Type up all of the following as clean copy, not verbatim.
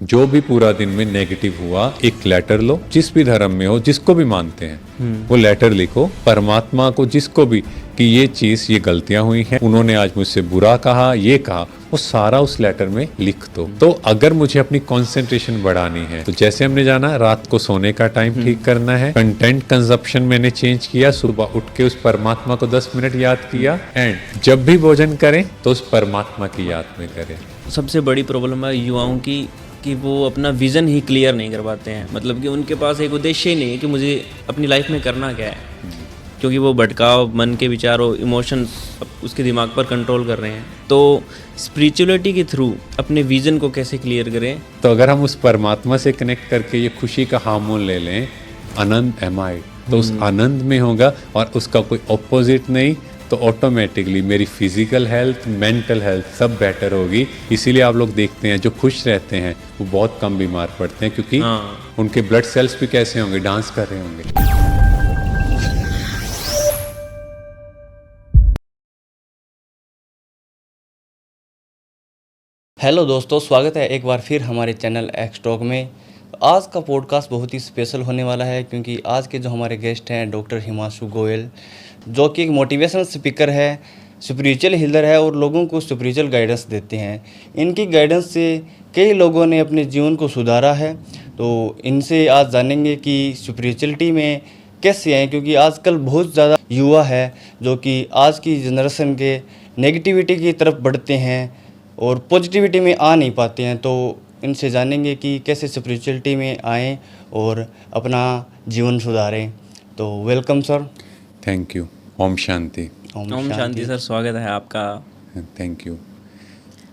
जो भी पूरा दिन में नेगेटिव हुआ, एक लेटर लो, जिस भी धर्म में हो, जिसको भी मानते हैं वो लेटर लिखो परमात्मा को, जिसको भी, कि ये चीज, ये गलतियां हुई हैं, उन्होंने आज मुझसे बुरा कहा, ये कहा, वो सारा उस लेटर में लिख दो। तो अगर मुझे अपनी कंसंट्रेशन बढ़ानी है तो जैसे हमने जाना रात को सोने का टाइम ठीक करना है, कंटेंट कंजप्शन मैंने चेंज किया, सुबह उठ के उस परमात्मा को 10 मिनट याद किया, एंड जब भी भोजन करें तो उस परमात्मा की याद में करें। सबसे बड़ी प्रॉब्लम है युवाओं की कि वो अपना विज़न ही क्लियर नहीं कर पाते हैं, मतलब कि उनके पास एक उद्देश्य ही नहीं है कि मुझे अपनी लाइफ में करना क्या है, क्योंकि वो भटकाव, मन के विचारों, इमोशंस उसके दिमाग पर कंट्रोल कर रहे हैं। तो स्पिरिचुअलिटी के थ्रू अपने विज़न को कैसे क्लियर करें? तो अगर हम उस परमात्मा से कनेक्ट करके ये खुशी का हार्मोन ले लें, आनंद एमाइड, तो उस आनंद में होगा और उसका कोई ऑपोजिट नहीं, तो ऑटोमेटिकली मेरी फिजिकल हेल्थ, मेंटल हेल्थ सब बेटर होगी। इसीलिए आप लोग देखते हैं जो खुश रहते हैं वो बहुत कम बीमार पड़ते हैं, क्योंकि उनके ब्लड सेल्स भी कैसे होंगे, डांस कर रहे होंगे। हेलो दोस्तों, स्वागत है एक बार फिर हमारे चैनल एक्स टॉक में। आज का पॉडकास्ट बहुत ही स्पेशल होने वाला है, क्योंकि आज के जो हमारे गेस्ट हैं डॉक्टर हिमांशु गोयल, जो कि एक मोटिवेशनल स्पीकर है, स्पिरिचुअल हीलर है और लोगों को स्पिरिचुअल गाइडेंस देते हैं। इनकी गाइडेंस से कई लोगों ने अपने जीवन को सुधारा है। तो इनसे आज जानेंगे कि स्पिरिचुअलिटी में कैसे आए, क्योंकि आजकल बहुत ज़्यादा युवा है जो कि आज की जनरेशन के नेगेटिविटी की तरफ बढ़ते हैं और पॉजिटिविटी में आ नहीं पाते हैं। तो इनसे जानेंगे कि कैसे स्पिरिचुअलिटी में आएँ और अपना जीवन सुधारें। तो वेलकम सर। Thank you. ओम शांति। ओम शांति सर, स्वागत है आपका। Thank you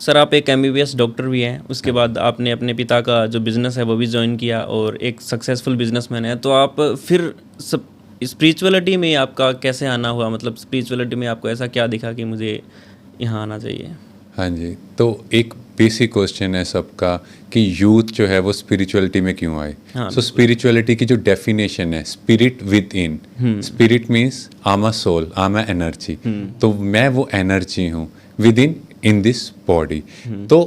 sir. आप एक MBBS डॉक्टर भी हैं, उसके बाद आपने अपने पिता का जो बिज़नेस है वो भी ज्वाइन किया और एक सक्सेसफुल बिजनेसमैन है। तो आप फिर स्पिरिचुअलिटी में आपका कैसे आना हुआ, मतलब स्पिरिचुअलिटी में आपको ऐसा क्या दिखा कि मुझे यहाँ आना चाहिए? हाँ जी, तो एक बेसिक क्वेश्चन है सबका कि यूथ जो है वो स्पिरिचुअलिटी में क्यों आए। सो स्पिरिचुअलिटी की जो डेफिनेशन है, spirit with in, spirit means आमा सोल, आमा एनर्जी, तो मैं वो एनर्जी हूँ विद इन दिस बॉडी। तो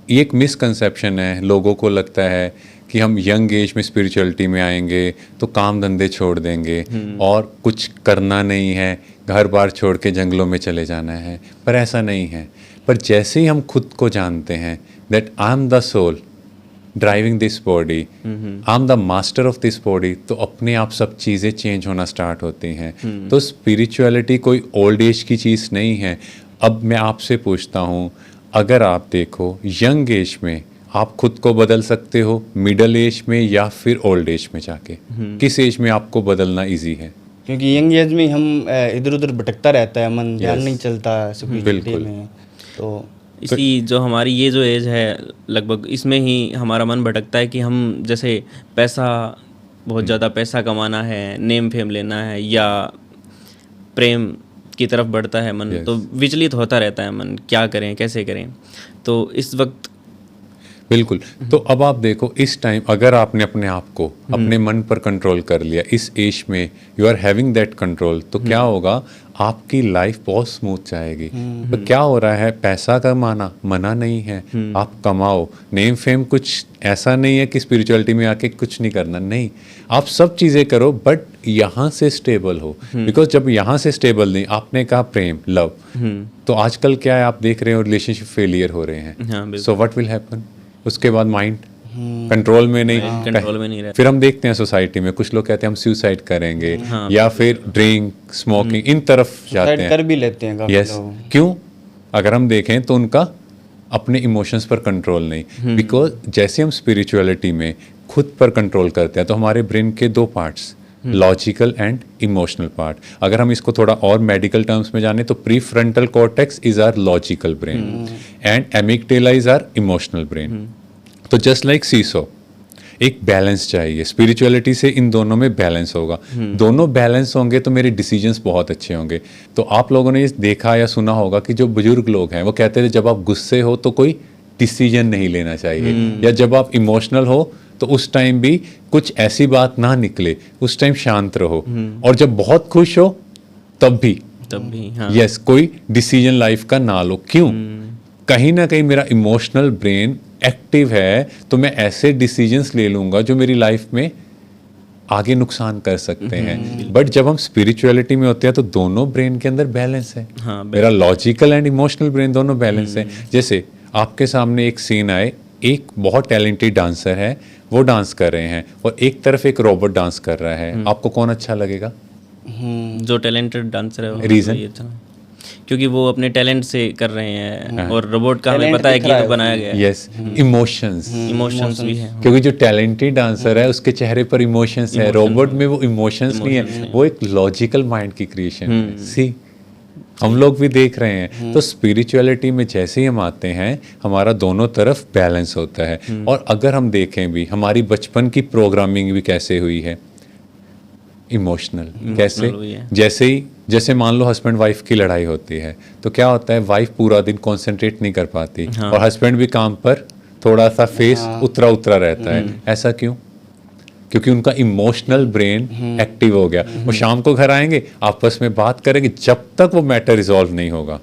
ये एक मिसकंसेप्शन है, लोगों को लगता है कि हम यंग एज में स्पिरिचुअलिटी में आएंगे तो काम धंधे छोड़ देंगे और कुछ करना नहीं है, घर बार छोड़ के जंगलों में चले जाना है, पर ऐसा नहीं है। पर जैसे ही हम खुद को जानते हैं that I am the soul driving this body, I am the master of this body, तो अपने आप सब चीज़ें चेंज होना स्टार्ट होती हैं। तो स्पिरिचुअलिटी कोई ओल्ड एज की चीज़ नहीं है। अब मैं आपसे पूछता हूँ, अगर आप देखो यंग एज में आप खुद को बदल सकते हो, मिडल एज में या फिर ओल्ड एज में जाके, किस एज में आपको बदलना इजी है? क्योंकि यंग एज में हम इधर उधर भटकता रहता है, मन ध्यान नहीं चलता स्पिरिचुअलिटी में। तो इसी जो हमारी ये जो एज है लगभग, इसमें ही हमारा मन भटकता है कि हम जैसे पैसा, बहुत ज़्यादा पैसा कमाना है, नेम फेम लेना है, या प्रेम की तरफ बढ़ता है मन। तो विचलित होता रहता है मन, क्या करें, कैसे करें। तो इस वक्त बिल्कुल। तो अब आप देखो इस टाइम अगर आपने अपने आप को, अपने मन पर कंट्रोल कर लिया, इस एज में you are having that control, तो क्या होगा, आपकी लाइफ बहुत स्मूथ जाएगी। तो क्या हो रहा है, पैसा कमाना मना नहीं है, आप कमाओ, नेम फेम कुछ ऐसा नहीं है कि स्पिरिचुअलिटी में आके कुछ नहीं करना, नहीं, आप सब चीज़ें करो बट यहाँ से स्टेबल हो। बिकॉज जब यहाँ से स्टेबल नहीं, आपने कहा प्रेम, लव, तो आजकल क्या है, आप देख रहे हो रिलेशनशिप फेलियर हो रहे हैं। सो व्हाट विल हैपन, उसके बाद माइंड कंट्रोल में नहीं रहा। फिर हम देखते हैं सोसाइटी में कुछ लोग कहते हैं हम सुसाइड करेंगे, या फिर ड्रिंक, स्मोकिंग, इन तरफ जाते हैं, कर भी लेते हैं। यस, क्यों? अगर हम देखें तो उनका अपने इमोशंस पर कंट्रोल नहीं। बिकॉज जैसे हम स्पिरिचुअलिटी में खुद पर कंट्रोल करते हैं, तो हमारे ब्रेन के दो parts, logical and emotional part, अगर हम इसको थोड़ा और मेडिकल टर्म्स में जाने तो prefrontal cortex is our logical brain and amygdala is our emotional brain. तो जस्ट लाइक सीसो, एक बैलेंस चाहिए। स्पिरिचुअलिटी से इन दोनों में बैलेंस होगा, दोनों बैलेंस होंगे तो मेरे डिसीजंस बहुत अच्छे होंगे। तो आप लोगों ने देखा या सुना होगा कि जो बुजुर्ग लोग हैं वो कहते थे जब आप गुस्से हो तो कोई डिसीजन नहीं लेना चाहिए, या जब आप इमोशनल हो तो उस टाइम भी कुछ ऐसी बात ना निकले, उस टाइम शांत रहो, और जब बहुत खुश हो तब भी हाँ। यस, कोई डिसीजन लाइफ का ना लो। क्यों? कहीं ना कहीं मेरा इमोशनल ब्रेन एक्टिव है तो मैं ऐसे डिसीजंस ले लूँगा जो मेरी लाइफ में आगे नुकसान कर सकते हैं। बट जब हम स्पिरिचुअलिटी में होते हैं तो दोनों ब्रेन के अंदर बैलेंस है। हाँ, मेरा लॉजिकल एंड इमोशनल ब्रेन दोनों बैलेंस है। जैसे आपके सामने एक सीन आए, एक बहुत टैलेंटेड डांसर है, वो डांस कर रहे हैं और एक तरफ एक रोबोट डांस कर रहा है, आपको कौन अच्छा लगेगा? जो टैलेंटेड डांसर है वो Reason? वही अच्छा, क्योंकि वो अपने टैलेंट से कर रहे हैं और रोबोट का हमें पता है कि ये तो बनाया गया है। Yes, emotions. इमोशंस भी है। क्योंकि जो टैलेंटेड डांसर है उसके चेहरे पर इमोशंस है, रोबोट में वो इमोशंस नहीं है, वो एक लॉजिकल माइंड की क्रिएशन है। सी, हम लोग भी देख रहे हैं। तो स्पिरिचुअलिटी में जैसे ही हम आते हैं हमारा दोनों तरफ बैलेंस होता है। और अगर हम देखें भी हमारी बचपन की प्रोग्रामिंग भी कैसे हुई है, इमोशनल। कैसे? हुई है। जैसे मान लो हस्बैंड वाइफ की लड़ाई होती है तो क्या होता है, वाइफ पूरा दिन कंसंट्रेट नहीं कर पाती और हस्बैंड भी काम पर थोड़ा सा फेस उतरा उतरा रहता है। ऐसा क्यों? क्योंकि उनका इमोशनल ब्रेन एक्टिव हो गया। वो शाम को घर आएंगे, आपस में बात करेंगे, जब तक वो मैटर रिजॉल्व नहीं होगा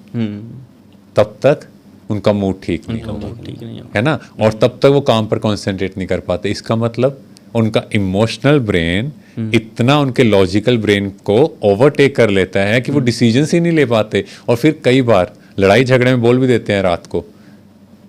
तब तक उनका मूड ठीक नहीं होगा, ठीक नहीं है ना? और तब तक वो काम पर कंसंट्रेट नहीं कर पाते। इसका मतलब उनका इमोशनल ब्रेन इतना उनके लॉजिकल ब्रेन को ओवरटेक कर लेता है कि वो डिसीजंस ही नहीं ले पाते। और फिर कई बार लड़ाई झगड़े में बोल भी देते हैं रात को,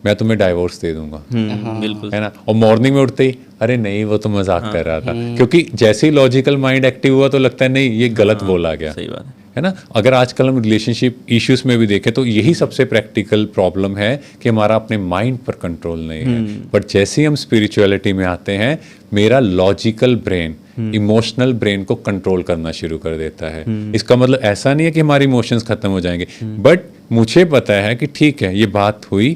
मैं तुम्हें डाइवोर्स दे दूंगा, बिल्कुल, है ना? और मॉर्निंग में उठते ही अरे नहीं वो तो मजाक कर रहा था। क्योंकि जैसे ही लॉजिकल माइंड एक्टिव हुआ तो लगता है नहीं ये गलत बोला गया, सही बात है ना? अगर आजकल हम रिलेशनशिप इश्यूज में भी देखें तो यही सबसे प्रैक्टिकल प्रॉब्लम है कि हमारा अपने माइंड पर कंट्रोल नहीं है। बट जैसे ही हम स्पिरिचुअलिटी में आते हैं मेरा लॉजिकल ब्रेन इमोशनल ब्रेन को कंट्रोल करना शुरू कर देता है। इसका मतलब ऐसा नहीं है कि हमारे इमोशंस खत्म हो जाएंगे, बट मुझे पता है कि ठीक है ये बात हुई,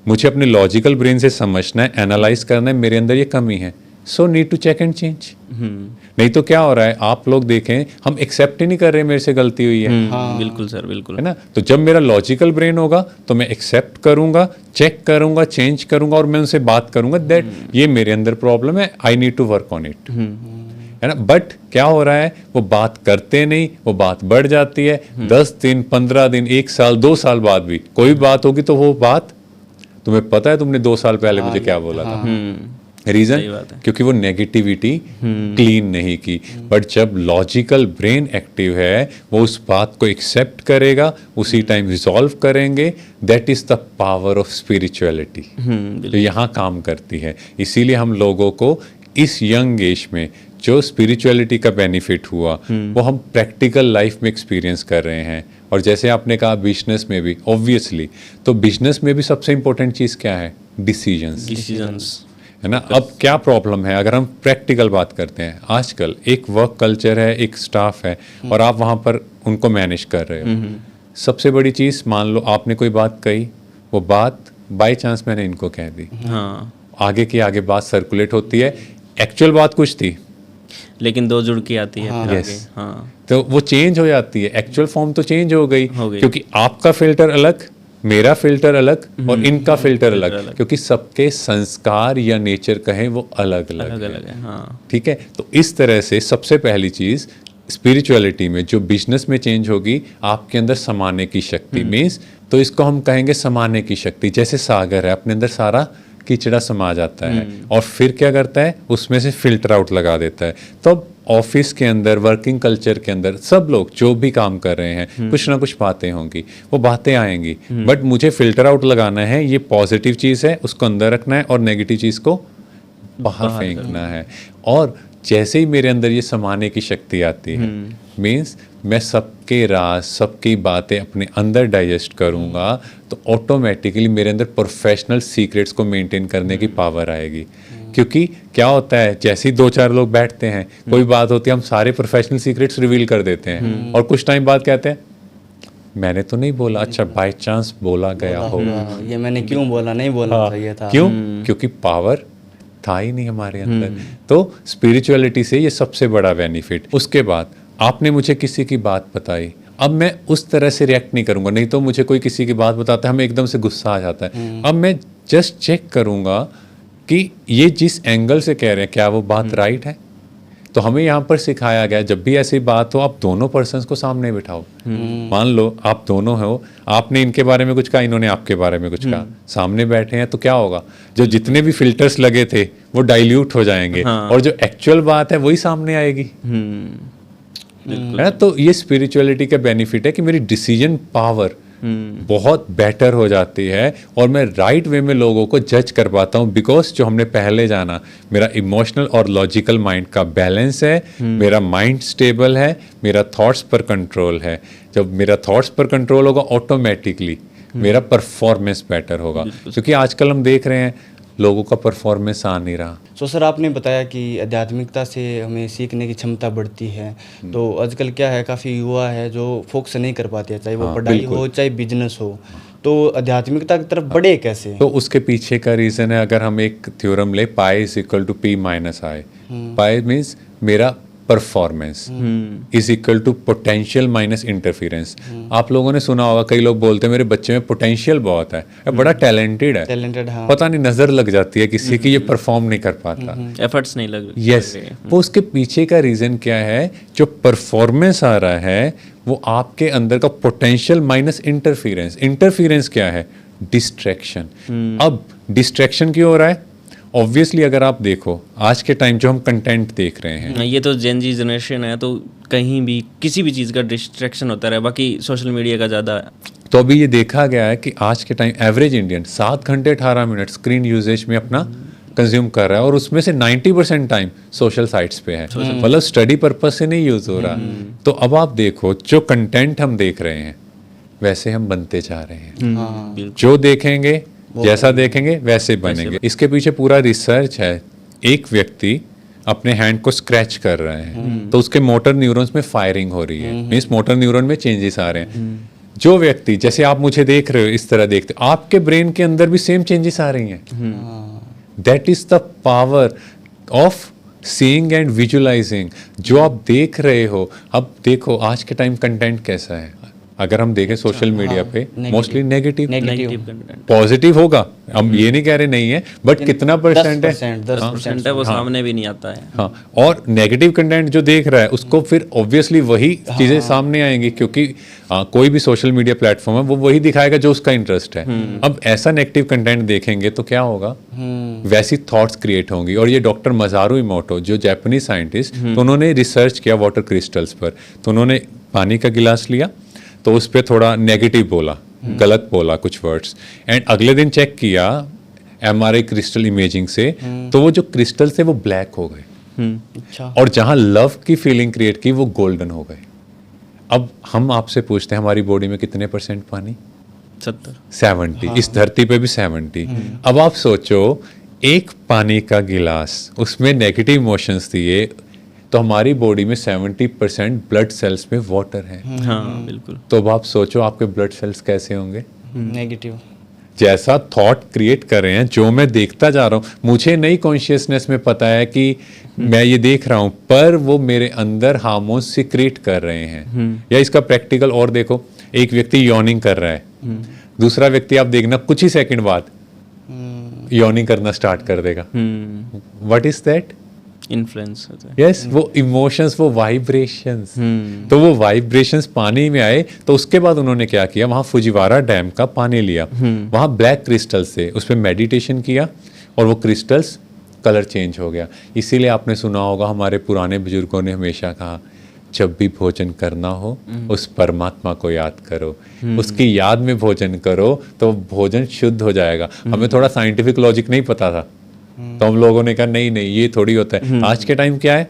मुझे अपने लॉजिकल ब्रेन से समझना है, एनालाइज करना है, मेरे अंदर ये कमी है, so need to check and change. नहीं तो क्या हो रहा है, आप लोग देखें हम एक्सेप्ट ही नहीं कर रहे मेरे से गलती हुई है। बिल्कुल सर, बिल्कुल, है ना? तो जब मेरा लॉजिकल ब्रेन होगा तो मैं एक्सेप्ट करूंगा, चेक करूंगा, चेंज करूंगा और मैं उनसे बात करूंगा दैट ये मेरे अंदर प्रॉब्लम है, I need to work on it, है ना? बट क्या हो रहा है, वो बात करते नहीं, वो बात बढ़ जाती है। 10 दिन, 15 दिन, 1 साल, 2 साल बाद भी कोई बात होगी तो वो बात तुम्हें पता है तुमने 2 साल पहले मुझे क्या बोला था। रीजन क्योंकि वो नेगेटिविटी क्लीन नहीं की। बट जब लॉजिकल ब्रेन एक्टिव है वो उस बात को एक्सेप्ट करेगा, उसी टाइम रिजॉल्व करेंगे। That is the power of spirituality जो यहाँ काम करती है। इसीलिए हम लोगों को इस यंग एज में जो स्पिरिचुअलिटी का बेनिफिट हुआ वो हम प्रैक्टिकल लाइफ में एक्सपीरियंस कर रहे हैं। और जैसे आपने कहा बिजनेस में भी, ऑब्वियसली तो बिजनेस में भी सबसे इंपॉर्टेंट चीज़ क्या है, डिसीजंस, है ना? अब क्या प्रॉब्लम है, अगर हम प्रैक्टिकल बात करते हैं, आजकल एक वर्क कल्चर है, एक स्टाफ है और आप वहाँ पर उनको मैनेज कर रहे हो। सबसे बड़ी चीज़, मान लो आपने कोई बात कही, वो बात बाय चांस मैंने इनको कह दी, आगे की आगे बात सर्कुलेट होती है, एक्चुअल बात कुछ थी लेकिन 2 जुड़ के आती है फिर आगे। हाँ, तो वो चेंज हो जाती है, एक्चुअल फॉर्म तो चेंज हो गई क्योंकि आपका फिल्टर अलग, मेरा फिल्टर अलग और इनका फिल्टर अलग, क्योंकि सबके संस्कार या नेचर कहें वो अलग अलग है। हाँ, ठीक है? तो इस तरह से सबसे पहली चीज स्पिरिचुअलिटी में जो बिजनेस में चेंज होगी, आपके अंदर समाने की शक्ति मीन्स, तो इसको हम कहेंगे समाने की शक्ति। जैसे सागर है, अपने अंदर सारा कीचड़ा समा जाता है और फिर क्या करता है, उसमें से फिल्टर आउट लगा देता है। तो ऑफिस के अंदर, वर्किंग कल्चर के अंदर सब लोग जो भी काम कर रहे हैं, कुछ ना कुछ बातें होंगी, वो बातें आएंगी, बट मुझे फिल्टर आउट लगाना है, ये पॉजिटिव चीज़ है उसको अंदर रखना है और नेगेटिव चीज़ को बाहर फेंकना है। और जैसे ही मेरे अंदर ये समाने की शक्ति आती है, मीन्स मैं सबके राज, सबकी बातें अपने अंदर डाइजेस्ट करूँगा, तो ऑटोमेटिकली मेरे अंदर प्रोफेशनल सीक्रेट्स को मेंटेन करने की पावर आएगी। क्योंकि क्या होता है, जैसे ही 2-4 लोग बैठते हैं, कोई बात होती है, हम सारे प्रोफेशनल सीक्रेट्स रिवील कर देते हैं और कुछ टाइम बाद कहते हैं मैंने तो नहीं बोला, अच्छा बाय चांस बोला गया हो, ये मैंने क्यों बोला, नहीं बोलना चाहिए था। क्यों? क्योंकि पावर था ही नहीं हमारे अंदर। तो स्पिरिचुअलिटी से ये सबसे बड़ा बेनिफिट। उसके बाद आपने मुझे किसी की बात बताई, अब मैं उस तरह से रिएक्ट नहीं करूंगा। नहीं तो मुझे कोई किसी की बात बताता है, हमें एकदम से गुस्सा आ जाता है। अब मैं जस्ट चेक करूंगा कि ये जिस एंगल से कह रहे हैं क्या वो बात राइट है। तो हमें यहाँ पर सिखाया गया जब भी ऐसी बात हो आप दोनों पर्सन्स को सामने बिठाओ। मान लो आप दोनों हो, आपने इनके बारे में कुछ कहा, इन्होंने आपके बारे में कुछ कहा, सामने बैठे हैं तो क्या होगा, जो जितने भी फिल्टर्स लगे थे वो डाइल्यूट हो जाएंगे और जो एक्चुअल बात है वही सामने आएगी, है ना। तो ये स्पिरिचुअलिटी का बेनिफिट है कि मेरी डिसीजन पावर बहुत बेटर हो जाती है और मैं राइट वे में लोगों को जज कर पाता हूँ, बिकॉज जो हमने पहले जाना, मेरा इमोशनल और लॉजिकल माइंड का बैलेंस है, मेरा माइंड स्टेबल है, मेरा थॉट्स पर कंट्रोल है। जब मेरा थॉट्स पर कंट्रोल होगा ऑटोमेटिकली मेरा परफॉर्मेंस बेटर होगा, क्योंकि आजकल हम देख रहे हैं लोगों का परफॉर्मेंस आ नहीं रहा। तो सर आपने बताया कि आध्यात्मिकता से हमें सीखने की क्षमता बढ़ती है, तो आजकल क्या है काफ़ी युवा है जो फोकस नहीं कर पाते, चाहे वो पढ़ाई हो चाहे बिजनेस हो, तो आध्यात्मिकता की तरफ बढ़े कैसे? तो उसके पीछे का रीज़न है, अगर हम एक थ्योरम ले, pi is equal to P minus I. Pi means मेरा performance is equal to potential minus interference. आप लोगों ने सुना होगा, कई लोग बोलते हैं मेरे बच्चे में पोटेंशियल बहुत है, बड़ा टैलेंटेड है, हाँ। पता नहीं नजर लग जाती है किसी की, ये परफॉर्म नहीं कर पाता, एफर्ट्स नहीं लग यस। वो उसके पीछे का रीजन क्या है, जो परफॉर्मेंस आ रहा है वो आपके अंदर का पोटेंशियल माइनस इंटरफेरेंस। इंटरफेरेंस क्या है? डिस्ट्रैक्शन। अब डिस्ट्रैक्शन क्यों हो रहा है? ऑब्वियसली अगर आप देखो आज के टाइम जो हम कंटेंट देख रहे हैं, ये तो जेन जी जनरेशन है, तो कहीं भी किसी भी चीज़ का डिस्ट्रैक्शन होता रहे, बाकी सोशल मीडिया का ज़्यादा है। तो अभी ये देखा गया है कि आज के टाइम एवरेज इंडियन 7 घंटे 18 मिनट स्क्रीन यूजेज में अपना कंज्यूम कर रहा है और उसमें से 90% टाइम सोशल साइट्स पे है, मतलब स्टडी पर्पज से नहीं यूज हो रहा। तो अब आप देखो जो कंटेंट हम देख रहे हैं वैसे हम बनते जा रहे हैं, जो देखेंगे जैसा देखेंगे वैसे बनेंगे। इसके पीछे पूरा रिसर्च है। एक व्यक्ति अपने हैंड को स्क्रैच कर रहे हैं तो उसके मोटर न्यूरॉन्स में फायरिंग हो रही है, मींस मोटर न्यूरॉन में चेंजेस आ रहे हैं। जो व्यक्ति, जैसे आप मुझे देख रहे हो इस तरह देखते, आपके ब्रेन के अंदर भी सेम चेंजेस आ रही हैं। That is the power of seeing and visualising. जो आप देख रहे हो, अब देखो आज के टाइम कंटेंट कैसा है, अगर हम देखें सोशल मीडिया पे मोस्टली नेगेटिव कंटेंट, पॉजिटिव होगा, हम ये नहीं कह रहे नहीं है, बट कितना परसेंट है? 10% है, वो सामने भी नहीं आता है। हाँ, और नेगेटिव कंटेंट जो देख रहा है उसको फिर ऑब्वियसली वही चीजें सामने आएंगी, क्योंकि कोई भी सोशल मीडिया प्लेटफॉर्म है वो वही दिखाएगा जो उसका इंटरेस्ट है। अब ऐसा नेगेटिव कंटेंट देखेंगे तो क्या होगा, वैसी थॉट्स क्रिएट होंगी। और ये डॉक्टर मजारू इमोटो जो जापानीज साइंटिस्ट, तो उन्होंने रिसर्च किया वाटर क्रिस्टल्स पर। तो उन्होंने पानी का गिलास लिया तो उस पर थोड़ा नेगेटिव बोला, गलत बोला कुछ वर्ड्स, एंड अगले दिन चेक किया MRI क्रिस्टल इमेजिंग से, तो वो जो क्रिस्टल थे वो ब्लैक हो गए। अच्छा। और जहां लव की फीलिंग क्रिएट की वो गोल्डन हो गए। अब हम आपसे पूछते हैं हमारी बॉडी में कितने % पानी? 70। इस धरती पे भी 70। अब आप सोचो एक पानी का गिलास, उसमें नेगेटिव इमोशंस दिए, तो हमारी बॉडी में 70% ब्लड सेल्स में वाटर है। हाँ बिल्कुल। तो अब आप सोचो आपके ब्लड सेल्स कैसे होंगे? नेगेटिव। जैसा थॉट क्रिएट कर रहे हैं, जो मैं देखता जा रहा हूँ, मुझे नई कॉन्शियसनेस में पता है कि मैं ये देख रहा हूँ, पर वो मेरे अंदर हार्मोन सिक्रेट कर रहे हैं। या इसका प्रैक्टिकल और देखो, एक व्यक्ति यॉर्निंग कर रहा है, दूसरा व्यक्ति आप देखना कुछ ही सेकंड बाद यॉर्निंग करना स्टार्ट कर देगा। What is that? इन्फ्लुएंस होता है। यस, वो इमोशंस, वो वाइब्रेशंस। तो वो वाइब्रेशंस पानी में आए, तो उसके बाद उन्होंने क्या किया, वहां फुजिवारा डैम का पानी लिया, वहां ब्लैक क्रिस्टल्स से उस पर मेडिटेशन किया और वो क्रिस्टल्स कलर चेंज हो गया। इसीलिए आपने सुना होगा हमारे पुराने बुजुर्गों ने हमेशा कहा, जब भी भोजन करना हो उस परमात्मा को याद करो, उसकी याद में भोजन करो तो भोजन शुद्ध हो जाएगा। हमें थोड़ा साइंटिफिक लॉजिक नहीं पता था, तो हम लोगों ने कहा नहीं नहीं ये थोड़ी होता है। आज के टाइम क्या है,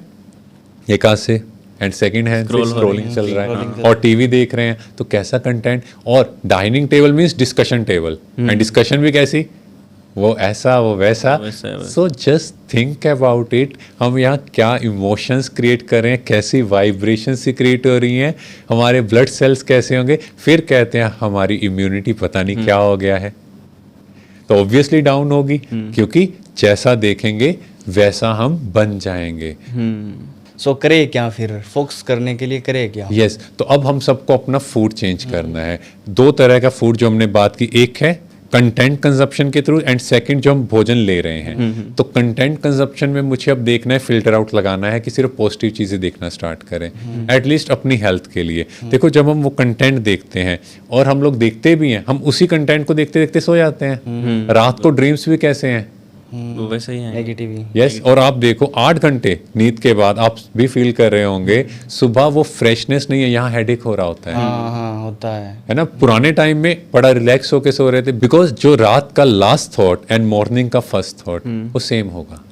एक हाथ से एंड सेकंड हैंड से स्क्रॉलिंग चल रहा है और टीवी देख रहे हैं, तो कैसा कंटेंट। और dining table means discussion table, and discussion भी कैसी, वो ऐसा वो वैसा। So just think about it, हम यहाँ क्या इमोशंस क्रिएट कर रहे हैं, कैसी वाइब्रेशंस क्रिएट हो रही हैं, हमारे ब्लड सेल्स कैसे होंगे, फिर कहते हैं हमारी इम्यूनिटी पता नहीं क्या हो गया है। तो ऑब्वियसली डाउन होगी, क्योंकि जैसा देखेंगे वैसा हम बन जाएंगे। सो करे क्या फिर, फोकस करने के लिए करे क्या? यस, तो अब हम सबको अपना फूड चेंज करना है। 2 तरह का फूड जो हमने बात की, एक है कंटेंट कंजप्शन के थ्रू, एंड सेकंड जो हम भोजन ले रहे हैं। तो कंटेंट कंजप्शन में मुझे अब देखना है, फिल्टर आउट लगाना है कि सिर्फ पॉजिटिव चीज़ें देखना स्टार्ट करें, एटलीस्ट अपनी हेल्थ के लिए। देखो जब हम वो कंटेंट देखते हैं, और हम लोग देखते भी हैं, हम उसी कंटेंट को देखते देखते सो जाते हैं। रात को ड्रीम्स भी कैसे हैं, वो वैसे ही है। नेगेटिव ही। यस और आप देखो 8 घंटे नींद के बाद आप भी फील कर रहे होंगे सुबह वो फ्रेशनेस नहीं है, यहाँ हेडेक हो रहा होता है। हाँ होता है ना। पुराने टाइम में बड़ा रिलैक्स होके सो रहे थे, बिकॉज जो रात का लास्ट थॉट एंड मॉर्निंग का फर्स्ट थॉट वो सेम होगा।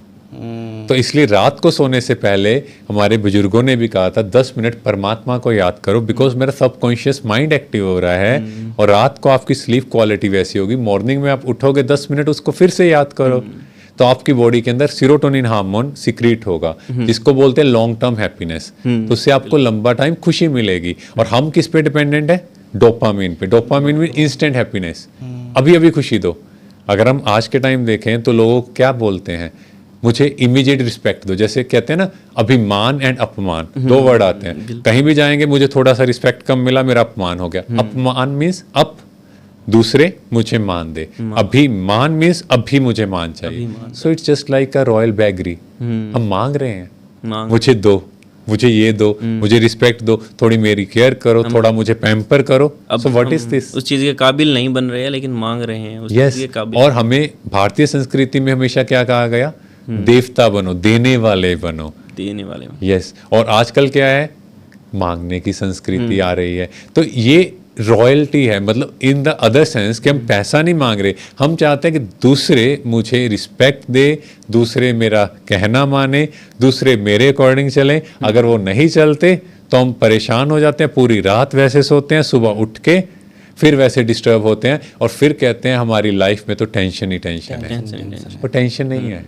तो इसलिए रात को सोने से पहले हमारे बुजुर्गों ने भी कहा था 10 मिनट परमात्मा को याद करो, बिकॉज मेरा सबकॉन्शियस माइंड एक्टिव हो रहा है। और रात को आपकी स्लीप क्वालिटी वैसी होगी, मॉर्निंग में आप उठोगे 10 मिनट उसको फिर से याद करो, तो आपकी बॉडी के अंदर सीरोटोनिन हार्मोन सिक्रीट होगा, जिसको बोलते हैं लॉन्ग टर्म हैप्पीनेस। तो उससे आपको लंबा टाइम खुशी मिलेगी। और हम किस पे डिपेंडेंट है, डोपामिन पे। डोपामिन में इंस्टेंट हैप्पीनेस, अभी अभी खुशी दो। अगर हम आज के टाइम देखें तो लोग क्या बोलते हैं, मुझे इमीडिएट रिस्पेक्ट दो। जैसे कहते हैं ना, अभिमान एंड अपमान, दो वर्ड आते हैं। कहीं भी जाएंगे, मुझे थोड़ा सा रिस्पेक्ट कम मिला, मेरा अपमान हो गया। अपमान मीन्स अप, दूसरे मुझे मान दे। अभिमान मीन्स अभी मुझे मान चाहिए। So it's just like a royal बैगरी। हम मांग रहे हैं, मुझे दो, मुझे ये दो, मुझे रिस्पेक्ट दो, थोड़ी मेरी केयर करो, थोड़ा मुझे पैम्पर करो। So what is this? उस चीज के काबिल नहीं बन रहे हैं, लेकिन मांग रहे हैं उस चीज के काबिल। और हमें भारतीय संस्कृति में हमेशा क्या कहा गया, देवता बनो, देने वाले बनो, देने वाले। यस और आजकल क्या है, मांगने की संस्कृति आ रही है। तो ये रॉयल्टी है, मतलब इन द अदर सेंस कि हम पैसा नहीं मांग रहे, हम चाहते हैं कि दूसरे मुझे रिस्पेक्ट दे, दूसरे मेरा कहना माने, दूसरे मेरे अकॉर्डिंग चलें। अगर वो नहीं चलते तो हम परेशान हो जाते हैं, पूरी रात वैसे सोते हैं, सुबह उठ के फिर वैसे डिस्टर्ब होते हैं, और फिर कहते हैं हमारी लाइफ में तो टेंशन ही टेंशन है। वो टेंशन नहीं है,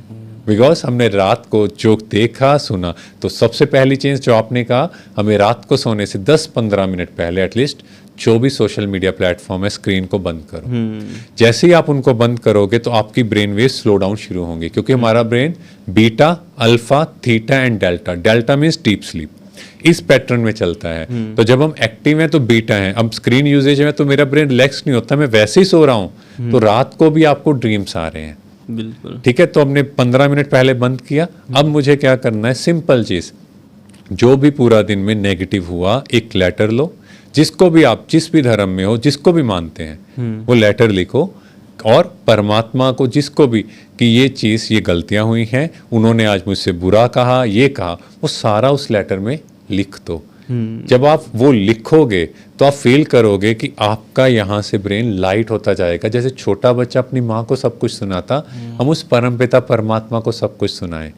बिकॉज हमने रात को जो देखा सुना। तो सबसे पहली चीज़ जो आपने कहा, हमें रात को सोने से 10-15 मिनट पहले एटलीस्ट जो भी सोशल मीडिया प्लेटफॉर्म है, स्क्रीन को बंद करो। जैसे ही आप उनको बंद करोगे तो आपकी ब्रेन वेव स्लो डाउन शुरू होंगे, क्योंकि हमारा brain beta, alpha, theta and delta, delta means deep sleep, इस पैटर्न में चलता है। तो जब हम एक्टिव हैं तो बीटा है, अब स्क्रीन यूजेज में तो मेरा ब्रेन रिलैक्स नहीं होता, मैं वैसे ही सो रहा हूँ, तो रात को भी आपको ड्रीम्स आ रहे हैं। बिल्कुल ठीक है, तो हमने 15 मिनट पहले बंद किया। अब मुझे क्या करना है, सिंपल चीज, जो भी पूरा दिन में नेगेटिव हुआ, एक लेटर लो, जिसको भी आप, जिस भी धर्म में हो, जिसको भी मानते हैं, वो लेटर लिखो, और परमात्मा को जिसको भी कि ये चीज़, ये गलतियां हुई हैं, उन्होंने आज मुझसे बुरा कहा, ये कहा, वो सारा उस लेटर में लिख दो। जब आप वो लिखोगे तो आप फील करोगे कि आपका यहाँ से ब्रेन लाइट होता जाएगा। जैसे छोटा बच्चा अपनी माँ को सब कुछ सुनाता, हम उस परमपिता परमात्मा को सब कुछ सुनाए।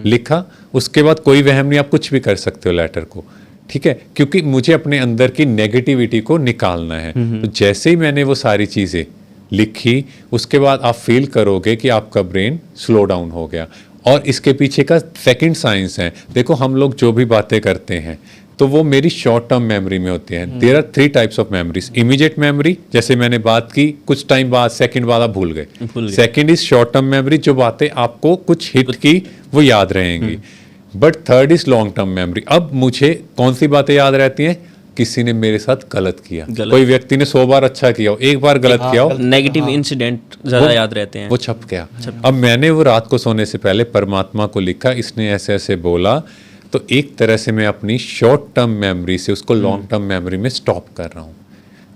लिखा, उसके बाद कोई वहम नहीं, आप कुछ भी कर सकते हो लेटर को, ठीक है, क्योंकि मुझे अपने अंदर की नेगेटिविटी को निकालना है। तो जैसे ही मैंने वो सारी चीज़ें लिखी, उसके बाद आप फील करोगे कि आपका ब्रेन स्लो डाउन हो गया। और इसके पीछे का सेकंड साइंस है, देखो हम लोग जो भी बातें करते हैं तो वो मेरी शॉर्ट टर्म मेमोरी में होती है। There are 3 types of memories. Immediate memory, जैसे मैंने बात की, कुछ टाइम बाद, सेकंड बाद आप भूल गए। Second is short term memory, जो बातें आपको कुछ हिट की वो याद रहेंगी। But third is long term memory. अब मुझे कौन सी बातें याद रहती हैं, किसी ने मेरे साथ गलत किया, कोई व्यक्ति ने 100 बार अच्छा किया हो, एक बार गलत किया हो, नेगेटिव इंसिडेंट ज्यादा याद रहते हैं, वो छप गया। अब मैंने वो रात को सोने से पहले परमात्मा को लिखा, इसने ऐसे ऐसे बोला, तो एक तरह से मैं अपनी शॉर्ट टर्म मेमोरी से उसको लॉन्ग टर्म मेमोरी में स्टॉप कर रहा हूँ।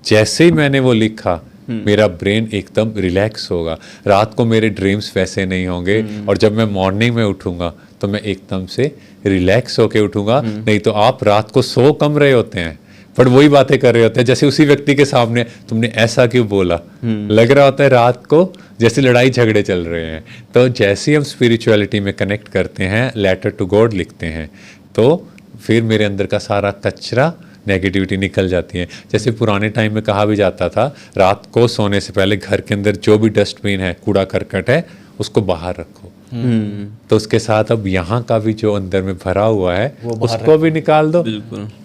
जैसे ही मैंने वो लिखा, मेरा ब्रेन एकदम रिलैक्स होगा, रात को मेरे ड्रीम्स वैसे नहीं होंगे, और जब मैं मॉर्निंग में उठूंगा तो मैं एकदम से रिलैक्स होके उठूंगा। नहीं तो आप रात को सो कम रहे होते हैं, बट वही बातें कर रहे होते हैं, जैसे उसी व्यक्ति के सामने तुमने ऐसा क्यों बोला, लग रहा होता है रात को जैसे लड़ाई झगड़े चल रहे हैं। तो जैसे ही हम स्पिरिचुअलिटी में कनेक्ट करते हैं, लेटर टू गॉड लिखते हैं, तो फिर मेरे अंदर का सारा कचरा, नेगेटिविटी निकल जाती है। जैसे पुराने टाइम में कहा भी जाता था, रात को सोने से पहले घर के अंदर जो भी डस्टबिन है, कूड़ा करकट है, उसको बाहर रखो। तो उसके साथ अब यहाँ का भी जो अंदर में भरा हुआ है उसको भी निकाल दो,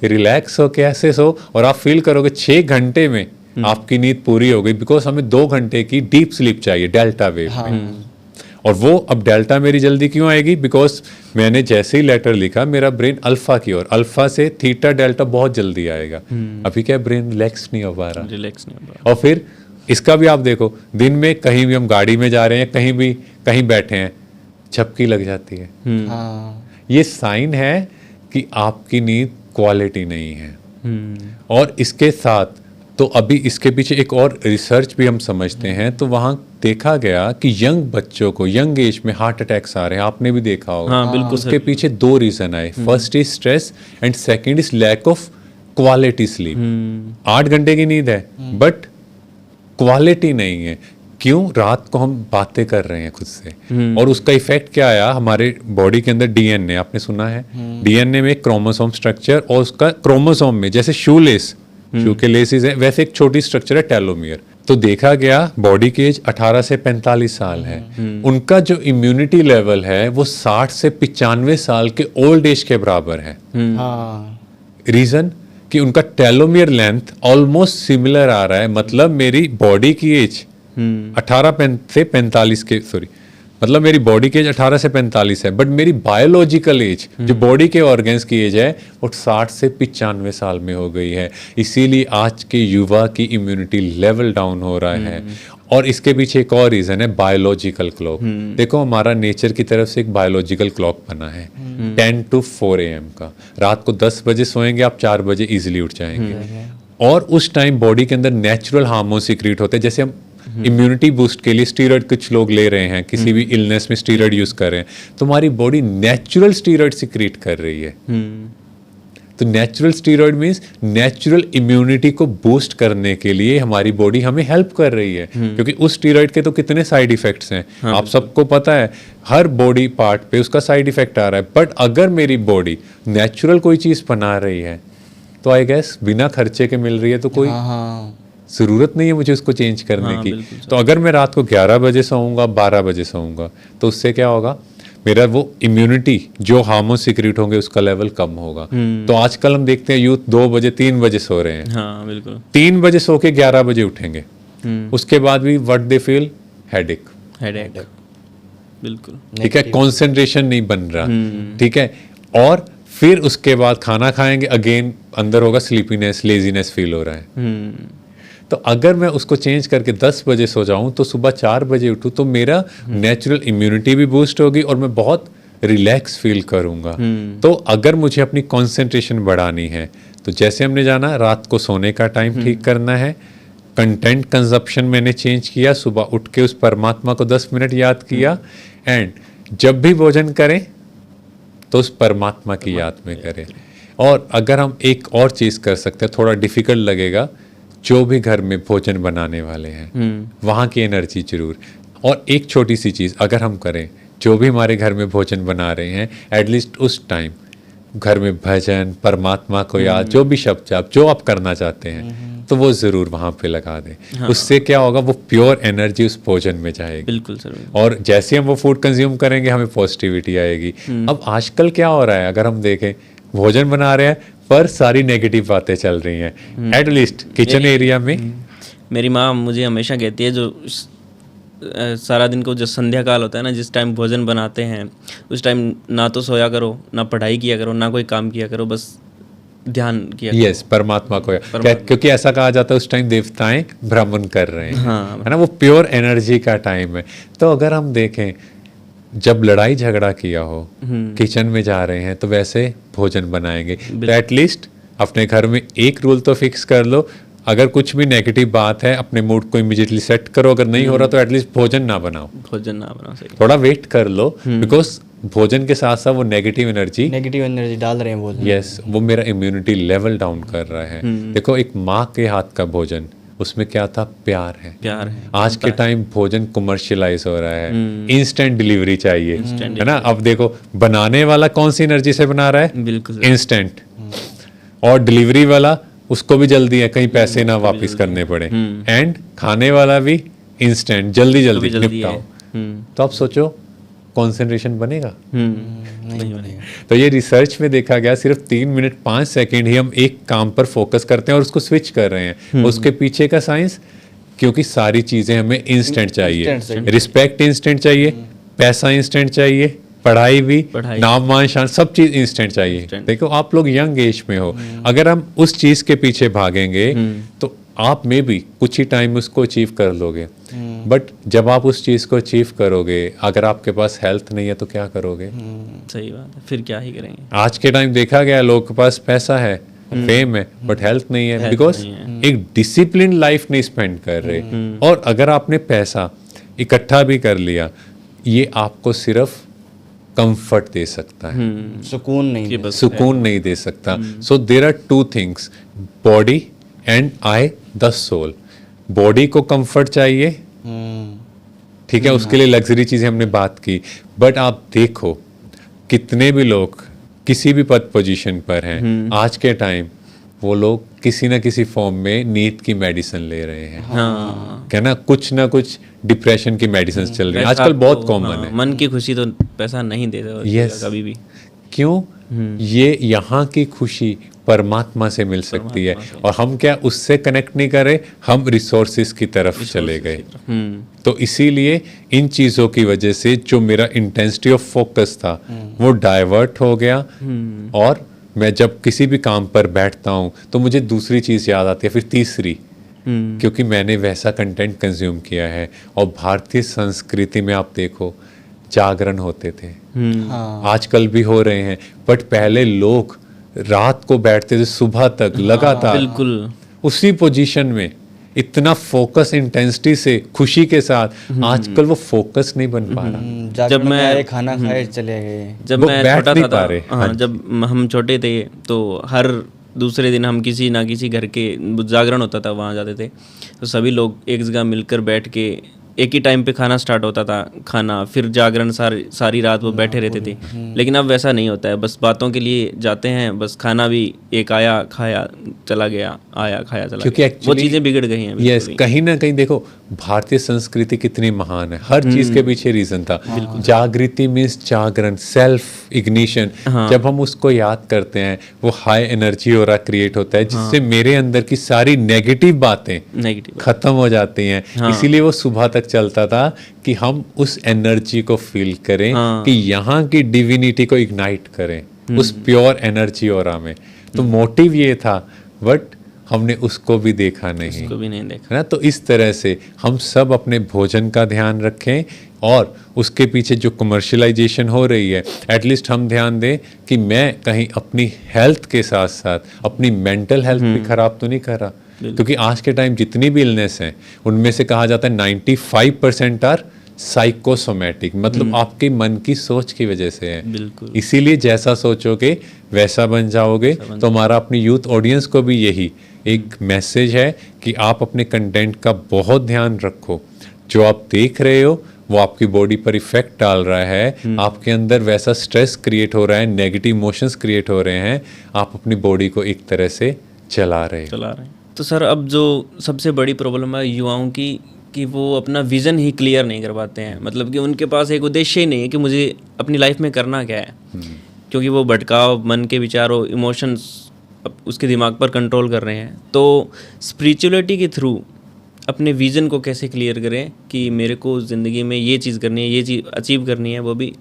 रिलैक्स हो के ऐसे सो, और आप फील करोगे 6 घंटे में आपकी नींद पूरी हो गई। बिकॉज हमें 2 घंटे की डीप स्लीप चाहिए डेल्टा वेव में, और वो अब डेल्टा मेरी जल्दी क्यों आएगी, बिकॉज मैंने जैसे ही लेटर लिखा, मेरा ब्रेन अल्फा की ओर, अल्फा से थीटा डेल्टा बहुत जल्दी आएगा। अभी क्या ब्रेन रिलैक्स नहीं हो पा रहा, रिलैक्स नहीं हो पा रहा। और फिर इसका भी आप देखो, दिन में कहीं भी हम गाड़ी में जा रहे हैं, कहीं बैठे हैं, झपकी लग जाती है। हाँ ये साइन है कि आपकी नींद क्वालिटी नहीं है। और इसके साथ तो अभी इसके पीछे एक और रिसर्च भी हम समझते हैं, तो वहाँ देखा गया कि यंग बच्चों को यंग एज में हार्ट अटैक्स आ रहे हैं, आपने भी देखा होगा। हाँ, बिल्कुल उसके पीछे 2 रीजन आए, first is stress and second is lack of quality sleep. 8 घंटे की नींद है बट क्वालिटी नहीं है। क्यों? रात को हम बातें कर रहे हैं खुद से, और उसका इफेक्ट क्या आया हमारे बॉडी के अंदर। डीएनए आपने सुना है, डीएनए में एक क्रोमोसोम स्ट्रक्चर, और उसका क्रोमोसोम में जैसे शू के लेसिस है, वैसे एक छोटी स्ट्रक्चर है टेलोमियर। तो देखा गया बॉडी की एज 18 से 45 साल है, उनका जो इम्यूनिटी लेवल है वो 60 से 95 साल के ओल्ड एज के बराबर है। हाँ रीजन कि उनका टेलोमियर लेंथ ऑलमोस्ट सिमिलर आ रहा है। मतलब मेरी बॉडी की एज 18 से 45 के मतलब मेरी बॉडी की एज 18 से 45 है, बट मेरी बायोलॉजिकल एज जो बॉडी के ऑर्गन्स की एज है वो 60 से 95 साल में हो गई है। इसीलिए आज के युवा की इम्यूनिटी लेवल डाउन हो रहा है। और इसके पीछे एक और रीजन है, बायोलॉजिकल क्लॉक। देखो हमारा नेचर की तरफ से एक बायोलॉजिकल क्लॉक बना है 10 to 4 AM का। रात को 10 बजे सोएंगे आप, 4 बजे इजिली उठ जाएंगे। और उस टाइम बॉडी के अंदर नेचुरल हार्मोन सीक्रेट होते हैं। जैसे हम इम्यूनिटी बूस्ट के लिए स्टीरॉयड कुछ लोग ले रहे हैं, किसी भी इलनेस में स्टीरॉयड यूज कर रहे हैं, तो हमारी बॉडी नेचुरल स्टीरॉयड सीक्रेट कर रही है। तो natural steroid means natural immunity को बूस्ट करने के लिए हमारी बॉडी हमें हेल्प कर रही है। क्योंकि उस स्टीरॉयड के तो कितने साइड इफेक्ट्स हैं, आप सबको पता है, हर बॉडी पार्ट पे उसका साइड इफेक्ट आ रहा है। बट अगर मेरी बॉडी नेचुरल कोई चीज बना रही है तो आई गेस बिना खर्चे के मिल रही है, तो कोई जरूरत नहीं है मुझे उसको चेंज करने की। तो अगर मैं रात को 11 बजे सोऊंगा, 12 बजे सोऊंगा, तो उससे क्या होगा, मेरा वो इम्यूनिटी जो हार्मोन सीक्रेट होंगे उसका लेवल कम होगा। तो आजकल हम देखते हैं यूथ 2 बजे 3 बजे सो रहे हैं। हाँ बिल्कुल। 3 बजे सो के 11 बजे उठेंगे, उसके बाद भी व्हाट दे फील, हेडेक। बिल्कुल ठीक है, कंसंट्रेशन नहीं बन रहा। ठीक है, और फिर उसके बाद खाना खाएंगे, अगेन अंदर होगा स्लीपीनेस, लेजीनेस फील हो रहा है। तो अगर मैं उसको चेंज करके 10 बजे सो जाऊं तो सुबह 4 बजे उठूं, तो मेरा नेचुरल इम्यूनिटी भी बूस्ट होगी और मैं बहुत रिलैक्स फील करूंगा। तो अगर मुझे अपनी कंसंट्रेशन बढ़ानी है तो जैसे हमने जाना, रात को सोने का टाइम ठीक करना है, कंटेंट कंजप्शन मैंने चेंज किया, सुबह उठ के उस परमात्मा को 10 मिनट याद किया, एंड जब भी भोजन करें तो उस परमात्मा की याद में करें। और अगर हम एक और चीज़ कर सकते हैं, थोड़ा डिफिकल्ट लगेगा, जो भी घर में भोजन बनाने वाले हैं वहाँ की एनर्जी जरूर। और एक छोटी सी चीज़ अगर हम करें, जो भी हमारे घर में भोजन बना रहे हैं, एटलीस्ट उस टाइम घर में भजन, परमात्मा को याद, जो भी शब्द आप जो आप करना चाहते हैं, तो वो ज़रूर वहाँ पे लगा दें। हाँ। उससे क्या होगा, वो प्योर एनर्जी उस भोजन में जाएगी। बिल्कुल सर। और जैसे हम वो फूड कंज्यूम करेंगे हमें पॉजिटिविटी आएगी। अब आजकल क्या हो रहा है, अगर हम देखें भोजन बना रहे हैं पर सारी नेगेटिव बातें चल रही हैं, एटलीस्ट किचन एरिया में। मेरी माँ मुझे हमेशा कहती है, जो सारा दिन को जो संध्या काल होता है ना, जिस टाइम भोजन बनाते हैं उस टाइम ना तो सोया करो, ना पढ़ाई किया करो, ना कोई काम किया करो, बस ध्यान किया करो। यस, परमात्मा को क्योंकि ऐसा कहा जाता है उस टाइम देवताएं भ्रमण कर रहे हैं। हाँ, है ना, वो प्योर एनर्जी का टाइम है। तो अगर हम देखें, जब लड़ाई झगड़ा किया हो, किचन में जा रहे हैं, तो वैसे भोजन बनाएंगे। तो एटलीस्ट अपने घर में एक रूल तो फिक्स कर लो, अगर कुछ भी नेगेटिव बात है अपने मूड को इमीडिएटली सेट करो, अगर नहीं हो रहा तो एटलीस्ट भोजन ना बनाओ। सही, थोड़ा वेट कर लो, बिकॉज भोजन के साथ साथ वो नेगेटिव एनर्जी डाल रहे हैं भोजन। यस, वो मेरा इम्यूनिटी लेवल डाउन कर रहा है। देखो, एक माँ के हाथ का भोजन, उसमें क्या था, प्यार है। आज के टाइम भोजन कमर्शियलाइज हो रहा है, इंस्टेंट डिलीवरी चाहिए, है ना। अब देखो, बनाने वाला कौन सी एनर्जी से बना रहा है, बिल्कुल इंस्टेंट, और डिलीवरी वाला उसको भी जल्दी है, कहीं पैसे ना वापस करने पड़े, एंड खाने वाला भी इंस्टेंट, जल्दी निपटाओ। तो आप सोचो कंसंट्रेशन बनेगा? नहीं बनेगा। तो ये रिसर्च में देखा गया, सिर्फ 3 मिनट 5 सेकंड ही हम एक काम पर फोकस करते हैं और उसको स्विच कर रहे हैं। उसके पीछे का साइंस, क्योंकि सारी चीजें हमें इंस्टेंट चाहिए, रिस्पेक्ट इंस्टेंट चाहिए, पैसा इंस्टेंट चाहिए, पढ़ाई भी, नाम मान शान, सब चीज इंस्टेंट चाहिए। देखो, आप लोग यंग एज में हो, अगर हम उस चीज के पीछे भागेंगे तो आप में भी कुछ ही टाइम में उसको अचीव कर लोगे, बट जब आप उस चीज़ को अचीव करोगे, अगर आपके पास हेल्थ नहीं है तो क्या करोगे? सही बात है, फिर क्या ही करेंगे। आज के टाइम देखा गया लोगों के पास पैसा है, फेम है, बट हेल्थ नहीं है, बिकॉज एक डिसिप्लिन लाइफ नहीं स्पेंड कर रहे। और अगर आपने पैसा इकट्ठा भी कर लिया, ये आपको सिर्फ कंफर्ट दे सकता है, सुकून नहीं कि दे बस सुकून नहीं दे सकता। So there are two things, body and I the soul. Body को कंफर्ट चाहिए, ठीक है, उसके लिए लग्जरी चीजें हमने बात की, बट आप देखो कितने भी लोग किसी भी पद पोजीशन पर हैं आज के टाइम, वो लोग किसी ना किसी फॉर्म में नींद की मेडिसिन ले रहे हैं। हाँ, क्या ना कुछ डिप्रेशन की मेडिसिन चल रही है आजकल, बहुत कॉमन है। मन की खुशी तो पैसा नहीं देता Yes. कभी भी। क्यों? ये यहाँ की खुशी परमात्मा से मिल सकती है, और हम क्या उससे कनेक्ट नहीं करे, हम रिसोर्सेज की तरफ चले गए। तो इसीलिए इन चीज़ों की वजह से जो मेरा इंटेंसिटी ऑफ फोकस था वो डाइवर्ट हो गया, और मैं जब किसी भी काम पर बैठता हूँ तो मुझे दूसरी चीज़ याद आती है, फिर तीसरी, क्योंकि मैंने वैसा कंटेंट कंज्यूम किया है। और भारतीय संस्कृति में आप देखो जागरण होते थे, आजकल भी हो रहे हैं, बट पहले लोग रात को बैठते थे सुबह तक लगातार, बिल्कुल उसी पोजीशन में, इतना फोकस इंटेंसिटी से, खुशी के साथ। आजकल वो फोकस नहीं बन पा रहा। जब मैं आए खाना खाए चले गए, जब लोग मैं बैठ छोटा नहीं था, पा रहे। हाँ, जब हम छोटे थे तो हर दूसरे दिन हम किसी ना किसी घर के जागरण होता था, वहाँ जाते थे, तो सभी लोग एक जगह मिलकर बैठ के एक ही टाइम पे खाना स्टार्ट होता था, खाना, फिर जागरण सारी रात वो बैठे रहते थे। लेकिन अब वैसा नहीं होता है, बस बातों के लिए जाते हैं, बस खाना भी एक आया खाया चला गया, आया खाया चला क्योंकि गया, वो actually- चीज़ें बिगड़ गई हैं। यस, कहीं ना कहीं देखो भारतीय संस्कृति कितनी महान है, हर चीज के पीछे रीजन था। जागृति मीन्स जागरण, सेल्फ इग्निशन। जब हम उसको याद करते हैं, वो हाई एनर्जी और क्रिएट होता है, जिससे मेरे अंदर की सारी नेगेटिव बातें नेगेटिव खत्म हो जाती हैं। इसीलिए वो सुबह तक चलता था कि हम उस एनर्जी को फील करें, कि यहाँ की डिविनिटी को इग्नाइट करें, उस प्योर एनर्जी ऑरा में। तो मोटिव ये था, बट हमने उसको भी देखा नहीं, उसको भी नहीं देखा। है ना। तो इस तरह से हम सब अपने भोजन का ध्यान रखें, और उसके पीछे जो कमर्शलाइजेशन हो रही है, एटलीस्ट हम ध्यान दें कि मैं कहीं अपनी हेल्थ के साथ साथ अपनी मेंटल हेल्थ भी खराब तो नहीं कर रहा। क्योंकि आज के टाइम जितनी भी इलनेस हैं, उनमें से कहा जाता है 95% आर साइकोसोमैटिक, मतलब आपके मन की सोच की वजह से है। बिल्कुल। इसीलिए जैसा सोचोगे वैसा बन जाओगे। तो हमारा अपनी यूथ ऑडियंस को भी यही एक मैसेज है कि आप अपने कंटेंट का बहुत ध्यान रखो। जो आप देख रहे हो वो आपकी बॉडी पर इफेक्ट डाल रहा है, आपके अंदर वैसा स्ट्रेस क्रिएट हो रहा है, नेगेटिव इमोशंस क्रिएट हो रहे हैं, आप अपनी बॉडी को एक तरह से चला रहे हैं। तो सर, अब जो सबसे बड़ी प्रॉब्लम है युवाओं की, कि वो अपना विज़न ही क्लियर नहीं कर पाते हैं। मतलब कि उनके पास एक उद्देश्य ही नहीं है कि मुझे अपनी लाइफ में करना क्या है, क्योंकि वो भटकाव, मन के विचारों, इमोशंस उसके दिमाग पर कंट्रोल कर रहे हैं। तो स्पिरिचुअलिटी के थ्रू अपने विज़न को कैसे क्लियर करें कि मेरे को ज़िंदगी में ये चीज़ करनी है, ये चीज़ अचीव करनी है, वो भी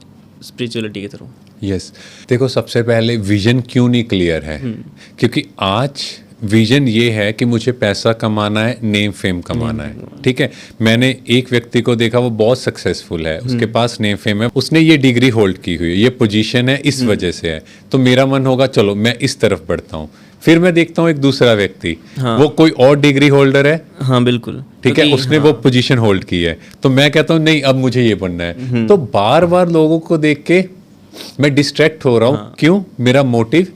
स्पिरिचुअलिटी के थ्रू। यस, देखो सबसे पहले विजन क्यों नहीं क्लियर है? क्योंकि आज विजन ये है कि मुझे पैसा कमाना है, नेम फेम कमाना है, ठीक है। मैंने एक व्यक्ति को देखा, वो बहुत सक्सेसफुल है, उसके पास नेम फेम है, उसने ये डिग्री होल्ड की हुई है, ये पोजीशन है, इस वजह से है। तो मेरा मन होगा चलो मैं इस तरफ बढ़ता हूँ। फिर मैं देखता हूँ एक दूसरा व्यक्ति, वो कोई और डिग्री होल्डर है, हाँ बिल्कुल, ठीक है, उसने वो पोजीशन होल्ड की है, तो मैं कहता हूँ नहीं अब मुझे ये बनना है। तो बार बार लोगों को देख के मैं डिस्ट्रैक्ट हो रहा हूँ। क्यों? मेरा motive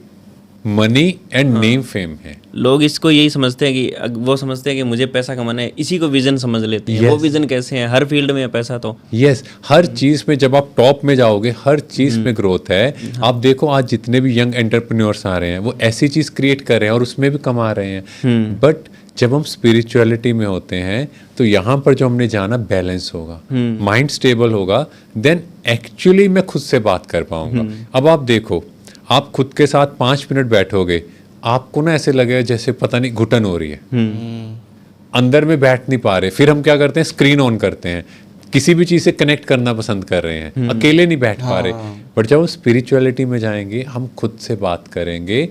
money and name fame है। लोग इसको यही समझते हैं कि वो समझते हैं कि मुझे पैसा कमाना है, इसी को विजन समझ लेते हैं। वो विजन कैसे है? हर फील्ड में है पैसा तो। यस, हर चीज में जब आप टॉप में जाओगे, हर चीज में ग्रोथ है। आप देखो आज जितने भी यंग एंटरप्रेन्योर्स आ रहे हैं, वो ऐसी चीज क्रिएट कर रहे हैं और उसमें भी कमा रहे हैं। बट जब हम स्पिरिचुअलिटी में होते हैं तो यहाँ पर जो हमने जाना बैलेंस होगा, माइंड स्टेबल होगा, देन एक्चुअली मैं खुद से बात कर पाऊंगा। अब आप देखो, आप खुद के साथ 5 मिनट बैठोगे, आपको ना ऐसे लगेगा जैसे पता नहीं घुटन हो रही है, अंदर में बैठ नहीं पा रहे। फिर हम क्या करते हैं, स्क्रीन ऑन करते हैं, किसी भी चीज से कनेक्ट करना पसंद कर रहे हैं, अकेले नहीं बैठ पा रहे। बट जब हम स्पिरिचुअलिटी में जाएंगे, हम खुद से बात करेंगे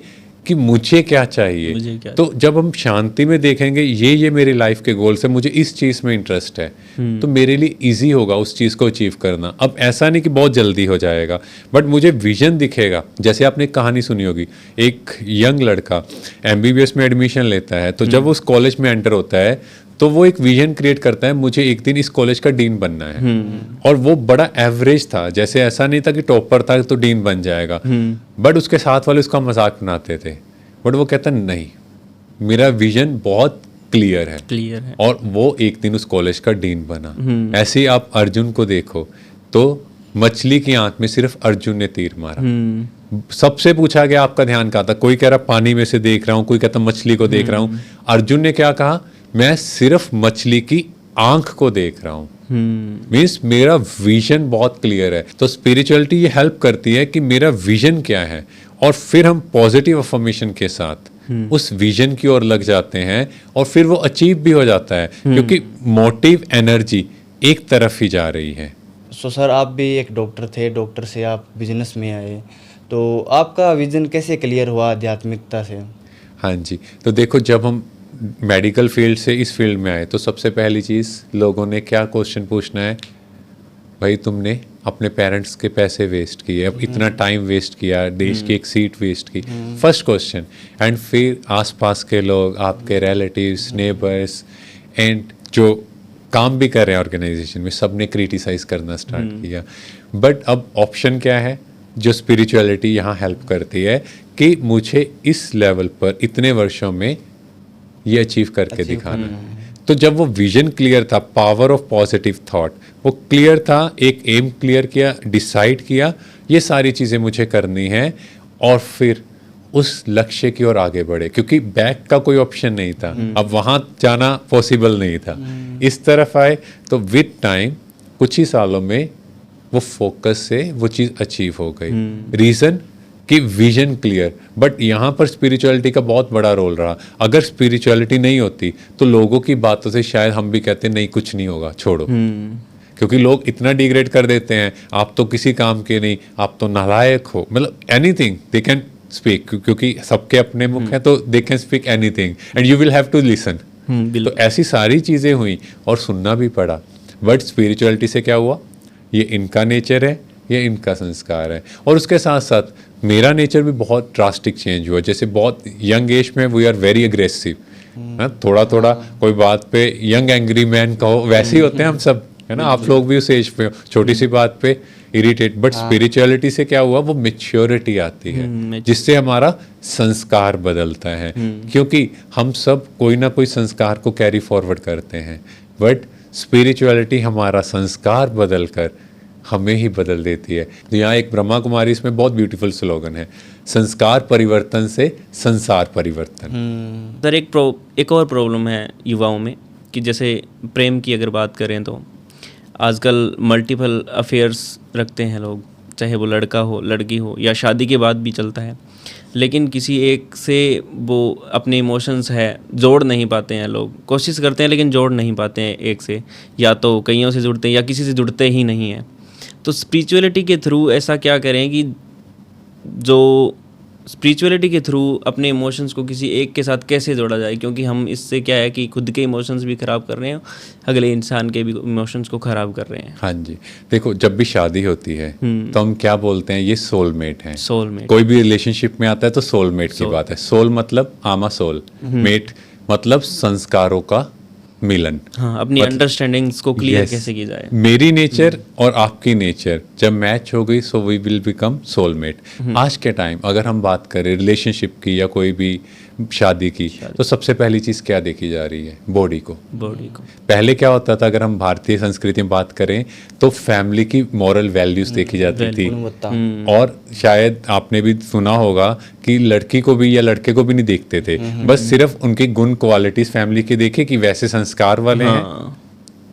कि मुझे क्या चाहिए। मुझे क्या तो जब हम शांति में देखेंगे ये मेरे लाइफ के गोल्स है, मुझे इस चीज़ में इंटरेस्ट है, तो मेरे लिए इजी होगा उस चीज़ को अचीव करना। अब ऐसा नहीं कि बहुत जल्दी हो जाएगा, बट मुझे विजन दिखेगा। जैसे आपने एक कहानी सुनी होगी, एक यंग लड़का MBBS में एडमिशन लेता है, तो जब वो उस कॉलेज में एंटर होता है तो वो एक विजन क्रिएट करता है, मुझे एक दिन इस कॉलेज का डीन बनना है। और वो बड़ा एवरेज था, जैसे ऐसा नहीं था कि टॉपर था तो डीन बन जाएगा, बट उसके साथ वाले उसका मजाक बनाते थे। बट वो कहता नहीं, मेरा विजन बहुत क्लियर है, और वो एक दिन उस कॉलेज का डीन बना। ऐसे ही आप अर्जुन को देखो, तो मछली की आंख में सिर्फ अर्जुन ने तीर मारा। सबसे पूछा गया आपका ध्यान कहाँ था, कोई कह रहा पानी में से देख रहा हूँ, कोई कहता मछली को देख रहा हूँ। अर्जुन ने क्या कहा, मैं सिर्फ मछली की आंख को देख रहा हूँ। मीन्स मेरा विजन बहुत क्लियर है। तो स्पिरिचुअलिटी ये हेल्प करती है कि मेरा विजन क्या है, और फिर हम पॉजिटिव अफर्मेशन के साथ उस विजन की ओर लग जाते हैं, और फिर वो अचीव भी हो जाता है, क्योंकि मोटिव एनर्जी एक तरफ ही जा रही है। सो सर, आप भी एक डॉक्टर थे, डॉक्टर से आप बिजनेस में आए, तो आपका विजन कैसे क्लियर हुआ आध्यात्मिकता से? हाँ जी, तो देखो, जब हम मेडिकल फील्ड से इस फील्ड में आए तो सबसे पहली चीज़ लोगों ने क्या क्वेश्चन पूछना है, भाई तुमने अपने पेरेंट्स के पैसे वेस्ट किए, अब इतना टाइम वेस्ट किया, देश की एक सीट वेस्ट की, फर्स्ट क्वेश्चन। एंड फिर आसपास के लोग, आपके रिलेटिव्स, नेबर्स, एंड जो काम भी कर रहे हैं ऑर्गेनाइजेशन में, सब ने क्रिटिसाइज करना स्टार्ट किया। बट अब ऑप्शन क्या है, जो स्पिरिचुअलिटी यहाँ हेल्प करती है कि मुझे इस लेवल पर इतने वर्षों में ये अचीव करके दिखाना है। तो जब वो विजन क्लियर था, पावर ऑफ पॉजिटिव थॉट वो क्लियर था, एक एम क्लियर किया, डिसाइड किया ये सारी चीज़ें मुझे करनी है, और फिर उस लक्ष्य की ओर आगे बढ़े, क्योंकि बैक का कोई ऑप्शन नहीं था, अब वहाँ जाना पॉसिबल नहीं था। इस तरफ आए तो विद टाइम कुछ ही सालों में वो फोकस से वो चीज़ अचीव हो गई। रीज़न कि विजन क्लियर। बट यहाँ पर स्पिरिचुअलिटी का बहुत बड़ा रोल रहा। अगर स्पिरिचुअलिटी नहीं होती तो लोगों की बातों से शायद हम भी कहते नहीं कुछ नहीं होगा, छोड़ो। क्योंकि लोग इतना डिग्रेड कर देते हैं, आप तो किसी काम के नहीं, आप तो नालायक हो, मतलब एनीथिंग दे कैन स्पीक, क्योंकि सबके अपने मुख हैं, तो they can speak anything and you will have to listen. तो ऐसी सारी चीज़ें हुई और सुनना भी पड़ा। बट स्पिरिचुअलिटी से क्या हुआ, ये इनका नेचर है, ये इनका संस्कार है। और उसके साथ साथ मेरा नेचर भी बहुत ड्रास्टिक चेंज हुआ। जैसे बहुत यंग एज में वी आर वेरी अग्रेसिव, थोड़ा थोड़ा कोई बात पे यंग एंग्री मैन कहो, वैसे ही होते हैं हम सब, है ना। आप लोग भी उस एज पे हो, छोटी सी बात पे इरिटेट। बट स्पिरिचुअलिटी से क्या हुआ, वो मैच्योरिटी आती है, जिससे हमारा संस्कार बदलता है। क्योंकि हम सब कोई ना कोई संस्कार को कैरी फॉरवर्ड करते हैं, बट स्पिरिचुअलिटी हमारा संस्कार बदल कर हमें ही बदल देती है। तो यहाँ एक ब्रह्मा कुमारी इसमें बहुत ब्यूटीफुल स्लोगन है, संस्कार परिवर्तन से संसार परिवर्तन। सर एक और प्रॉब्लम है युवाओं में कि जैसे प्रेम की अगर बात करें तो आजकल मल्टीपल अफेयर्स रखते हैं लोग, चाहे वो लड़का हो लड़की हो या शादी के बाद भी चलता है, लेकिन किसी एक से वो अपने इमोशंस है जोड़ नहीं पाते हैं। लोग कोशिश करते हैं लेकिन जोड़ नहीं पाते हैं एक से, या तो कईयों से जुड़ते हैं या किसी से जुड़ते ही नहीं हैं। तो स्पिरिचुअलिटी के थ्रू ऐसा क्या करें कि जो स्पिरिचुअलिटी के थ्रू अपने इमोशंस को किसी एक के साथ कैसे जोड़ा जाए, क्योंकि हम इससे क्या है कि खुद के इमोशंस भी ख़राब कर रहे हैं, अगले इंसान के भी इमोशंस को ख़राब कर रहे हैं। हाँ जी, देखो जब भी शादी होती है तो हम क्या बोलते हैं, ये सोलमेट है। सोलमेट, कोई भी रिलेशनशिप में आता है तो सोलमेट की बात है। सोल मतलब आमा सोल, मेट मतलब संस्कारों का मिलन। हाँ, अपनी अंडरस्टैंडिंग्स को क्लियर कैसे की जाए। मेरी नेचर और आपकी नेचर जब मैच हो गई so we will become soulmate. आज के टाइम अगर हम बात करें रिलेशनशिप की या कोई भी शादी की, तो सबसे पहली चीज़ क्या देखी जा रही है, बॉडी को। पहले क्या होता था, अगर हम भारतीय संस्कृति में बात करें तो फैमिली की मॉरल वैल्यूज देखी जाती थी। और शायद आपने भी सुना होगा कि लड़की को भी या लड़के को भी नहीं देखते थे, बस सिर्फ उनकी गुण क्वालिटीज फैमिली के देखे कि वैसे संस्कार वाले हैं,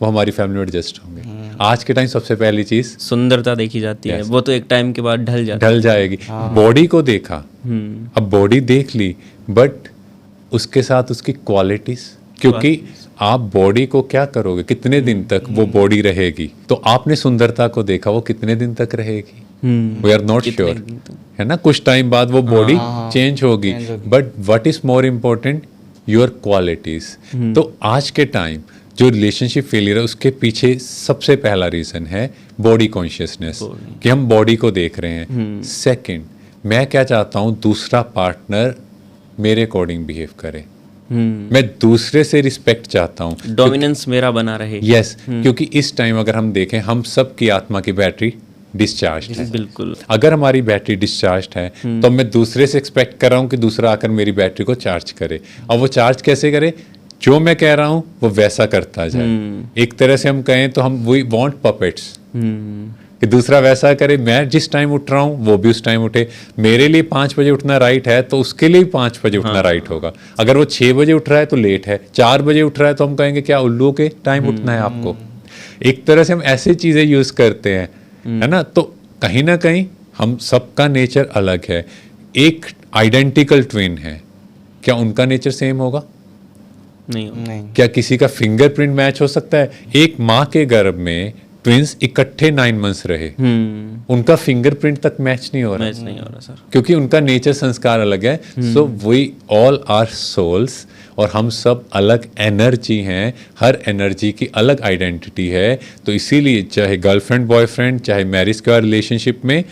वो हमारी फैमिली में एडजस्ट होंगे। आज के टाइम सबसे पहली चीज सुंदरता देखी जाती है, वो तो एक टाइम के बाद ढल जाएगी। बॉडी को देखा, अब बॉडी देख ली, बट उसके साथ उसकी क्वालिटीज, क्योंकि आप बॉडी को क्या करोगे, कितने दिन तक वो बॉडी रहेगी। तो आपने सुंदरता को देखा, वो कितने दिन तक रहेगी, वी आर नॉट श्योर। है ना, कुछ टाइम बाद वो बॉडी चेंज होगी, but what is more important, your qualities. तो आज के टाइम जो रिलेशनशिप फेलियर है उसके पीछे सबसे पहला रीजन है बॉडी कॉन्शियसनेस, कि हम बॉडी को देख रहे हैं। सेकंड, मैं क्या चाहता हूँ, दूसरा पार्टनर मेरे अकॉर्डिंग बिहेव करे, मैं दूसरे से रिस्पेक्ट चाहता हूँ, डोमिनेंस मेरा बना रहे। यस, क्योंकि इस टाइम अगर हम देखें, हम सब की आत्मा की बैटरी डिस्चार्ज है। बिल्कुल। अगर हमारी बैटरी डिस्चार्ज है तो मैं दूसरे से एक्सपेक्ट कर रहा हूँ कि दूसरा आकर मेरी बैटरी को चार्ज करे। और वो चार्ज कैसे करे, जो मैं कह रहा हूँ वो वैसा करता जाए। एक तरह से हम कहें तो हम वी वांट पपेट्स, कि दूसरा वैसा करे, मैं जिस टाइम उठ रहा हूँ वो भी उस टाइम उठे। मेरे लिए 5 बजे उठना राइट है तो उसके लिए 5 बजे उठना राइट होगा। अगर वो 6 बजे उठ रहा है तो लेट है, 4 बजे उठ रहा है तो हम कहेंगे क्या उल्लू के टाइम उठना है आपको। एक तरह से हम ऐसी चीजें यूज करते हैं, है ना। तो कहीं ना कहीं हम सबका नेचर अलग है। एक आइडेंटिकल ट्विन है, क्या उनका नेचर सेम होगा? नहीं। क्या किसी का फिंगरप्रिंट मैच हो सकता है? एक माँ के गर्भ में ट्विंस इकट्ठे 9 मंथ्स रहे, उनका फिंगरप्रिंट तक मैच नहीं हो रहा, मैच नहीं हो रहा सर, क्योंकि उनका नेचर संस्कार अलग है। So we all are souls, और हम सब अलग एनर्जी हैं, हर एनर्जी की अलग आइडेंटिटी है। तो इसीलिए चाहे गर्लफ्रेंड बॉयफ्रेंड, चाहे मैरिज का रिलेशनशिप में,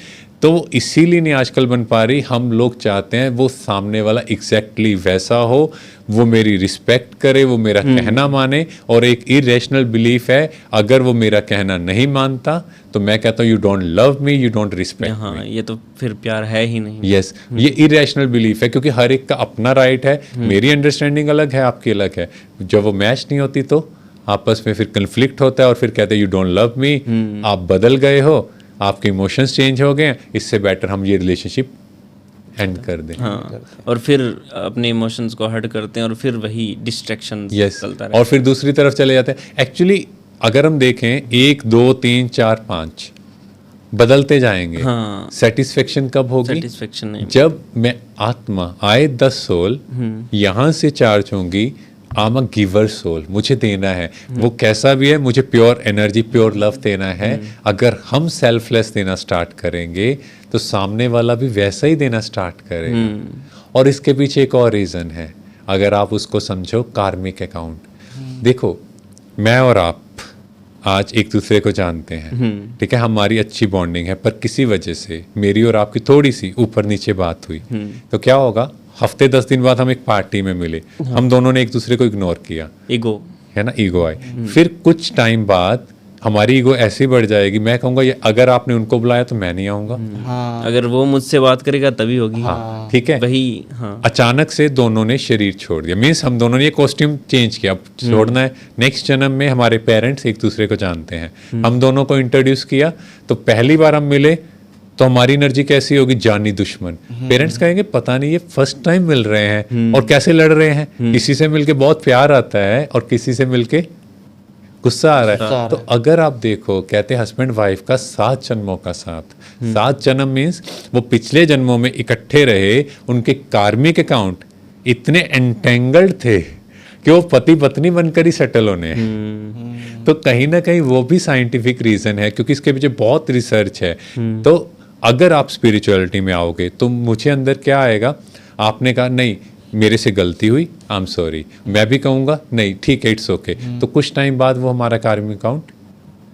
तो वो इसीलिए नहीं आजकल बन पा रही। हम लोग चाहते हैं वो सामने वाला एग्जैक्टली वैसा हो, वो मेरी रिस्पेक्ट करे, वो मेरा कहना माने। और एक इरेशनल बिलीफ है, अगर वो मेरा कहना नहीं मानता तो मैं कहता हूँ you don't love me, you don't respect मी। हाँ, ये तो फिर प्यार है ही नहीं। यस, ये इरेशनल बिलीफ है, क्योंकि हर एक का अपना राइट है। मेरी अंडरस्टैंडिंग अलग है, आपकी अलग है। जब वो मैच नहीं होती तो आपस में फिर कन्फ्लिक्ट होता है, और फिर कहते हैं यू डोंट लव मी, आप बदल गए हो, आपके इमोशंस चेंज हो गए, इससे बेटर हम ये रिलेशनशिप एंड कर दें। हाँ, और फिर अपने इमोशंस को हर्ट करते हैं, और फिर वही डिस्ट्रैक्शन चलता रहता और फिर दूसरी तरफ चले जाते हैं। एक्चुअली अगर हम देखें 1 2 3 4 5 बदलते जाएंगे। हाँ, सेटिस्फेक्शन कब होगी? सेटिस्फेक्शन नहीं। जब मैं आत्मा आए 10 सोल यहाँ से चार्ज होंगी, आम अ गिवर सोल, मुझे देना है, वो कैसा भी है, मुझे प्योर एनर्जी प्योर लव देना है। अगर हम सेल्फलेस देना स्टार्ट करेंगे तो सामने वाला भी वैसा ही देना स्टार्ट करेगा। और इसके पीछे एक और रीज़न है, अगर आप उसको समझो, कार्मिक अकाउंट। देखो, मैं और आप आज एक दूसरे को जानते हैं, ठीक है, हमारी अच्छी बॉन्डिंग है, पर किसी वजह से मेरी और आपकी थोड़ी सी ऊपर नीचे बात हुई, तो क्या होगा, हफ्ते 10 दिन बाद हम एक पार्टी में मिले, हम दोनों ने एक दूसरे को इग्नोर किया, ईगो है ना, ईगो आई। फिर कुछ टाइम बाद हमारी ईगो ऐसी बढ़ जाएगी, मैं कहूँगा ये अगर आपने उनको बुलाया तो मैं नहीं आऊँगा। हाँ, अगर वो मुझसे बात करेगा तभी होगी। हाँ, ठीक है, वही। हाँ, अचानक से दोनों ने शरीर छोड़ दिया, मीन्स हम दोनों ने ये कॉस्ट्यूम चेंज किया, अब छोड़ना है। नेक्स्ट जन्म में हमारे पेरेंट्स एक दूसरे को जानते हैं, हम दोनों को इंट्रोड्यूस किया, तो पहली बार हम मिले तो हमारी एनर्जी कैसी होगी, जानी दुश्मन। पेरेंट्स कहेंगे पता नहीं ये फर्स्ट टाइम मिल रहे हैं और कैसे लड़ रहे हैं, किसी से मिलके बहुत प्यार आता है और किसी से मिलके गुस्सा आ रहा है। तो अगर आप देखो, कहते हैं हस्बैंड वाइफ का 7 जन्मों का साथ, 7 जन्म मीन्स वो पिछले जन्मों में इकट्ठे रहे, उनके कार्मिक अकाउंट इतने एंटेंगल्ड थे कि वो पति पत्नी बनकर ही सेटल होने हैं। तो कहीं ना कहीं वो भी साइंटिफिक रीजन है, क्योंकि इसके पीछे बहुत रिसर्च है। तो अगर आप स्पिरिचुअलिटी में आओगे तो मुझे अंदर क्या आएगा, आपने कहा नहीं मेरे से गलती हुई, आई एम सॉरी, मैं भी कहूँगा नहीं ठीक है, इट्स ओके, तो कुछ टाइम बाद वो हमारा कार्मिक अकाउंट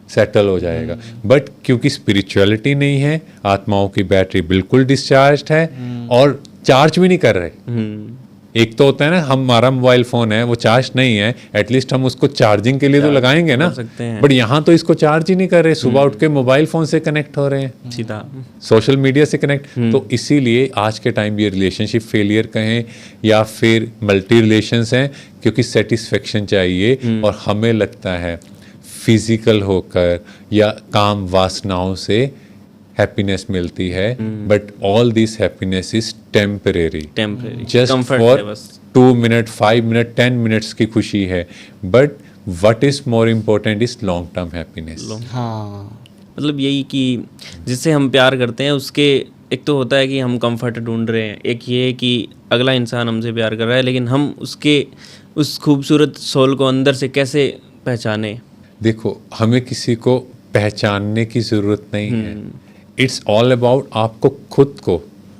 सेटल हो जाएगा। बट क्योंकि स्पिरिचुअलिटी नहीं है, आत्माओं की बैटरी बिल्कुल डिस्चार्ज है और चार्ज भी नहीं कर रहे। एक तो होता है ना, हमारा मोबाइल फोन है वो चार्ज नहीं है, एटलीस्ट हम उसको चार्जिंग के लिए तो लगाएंगे ना, बट यहाँ तो इसको चार्ज ही नहीं कर रहे, सुबह उठ के मोबाइल फोन से कनेक्ट हो रहे हैं, सीधा सोशल मीडिया से कनेक्ट। तो इसीलिए आज के टाइम ये रिलेशनशिप फेलियर कहें या फिर मल्टी रिलेशंस हैं, क्योंकि सेटिस्फेक्शन चाहिए और हमें लगता है फिजिकल होकर या काम वासनाओं से हैप्पीनेस मिलती है, but all this happiness is temporary, just for 2 minute 5 minute 10 minutes की खुशी है, but what is more important is long term happiness. हाँ, मतलब यही कि जिससे हम प्यार करते हैं उसके, एक तो होता है कि हम कंफर्ट ढूंढ रहे हैं, एक ये है कि अगला इंसान हमसे प्यार कर रहा है, लेकिन हम उसके उस खूबसूरत सोल को अंदर से कैसे पहचाने। देखो, हमें किसी को पहचानने की ज़रूरत नहीं है, इट्स ऑल अबाउट आपको खुद को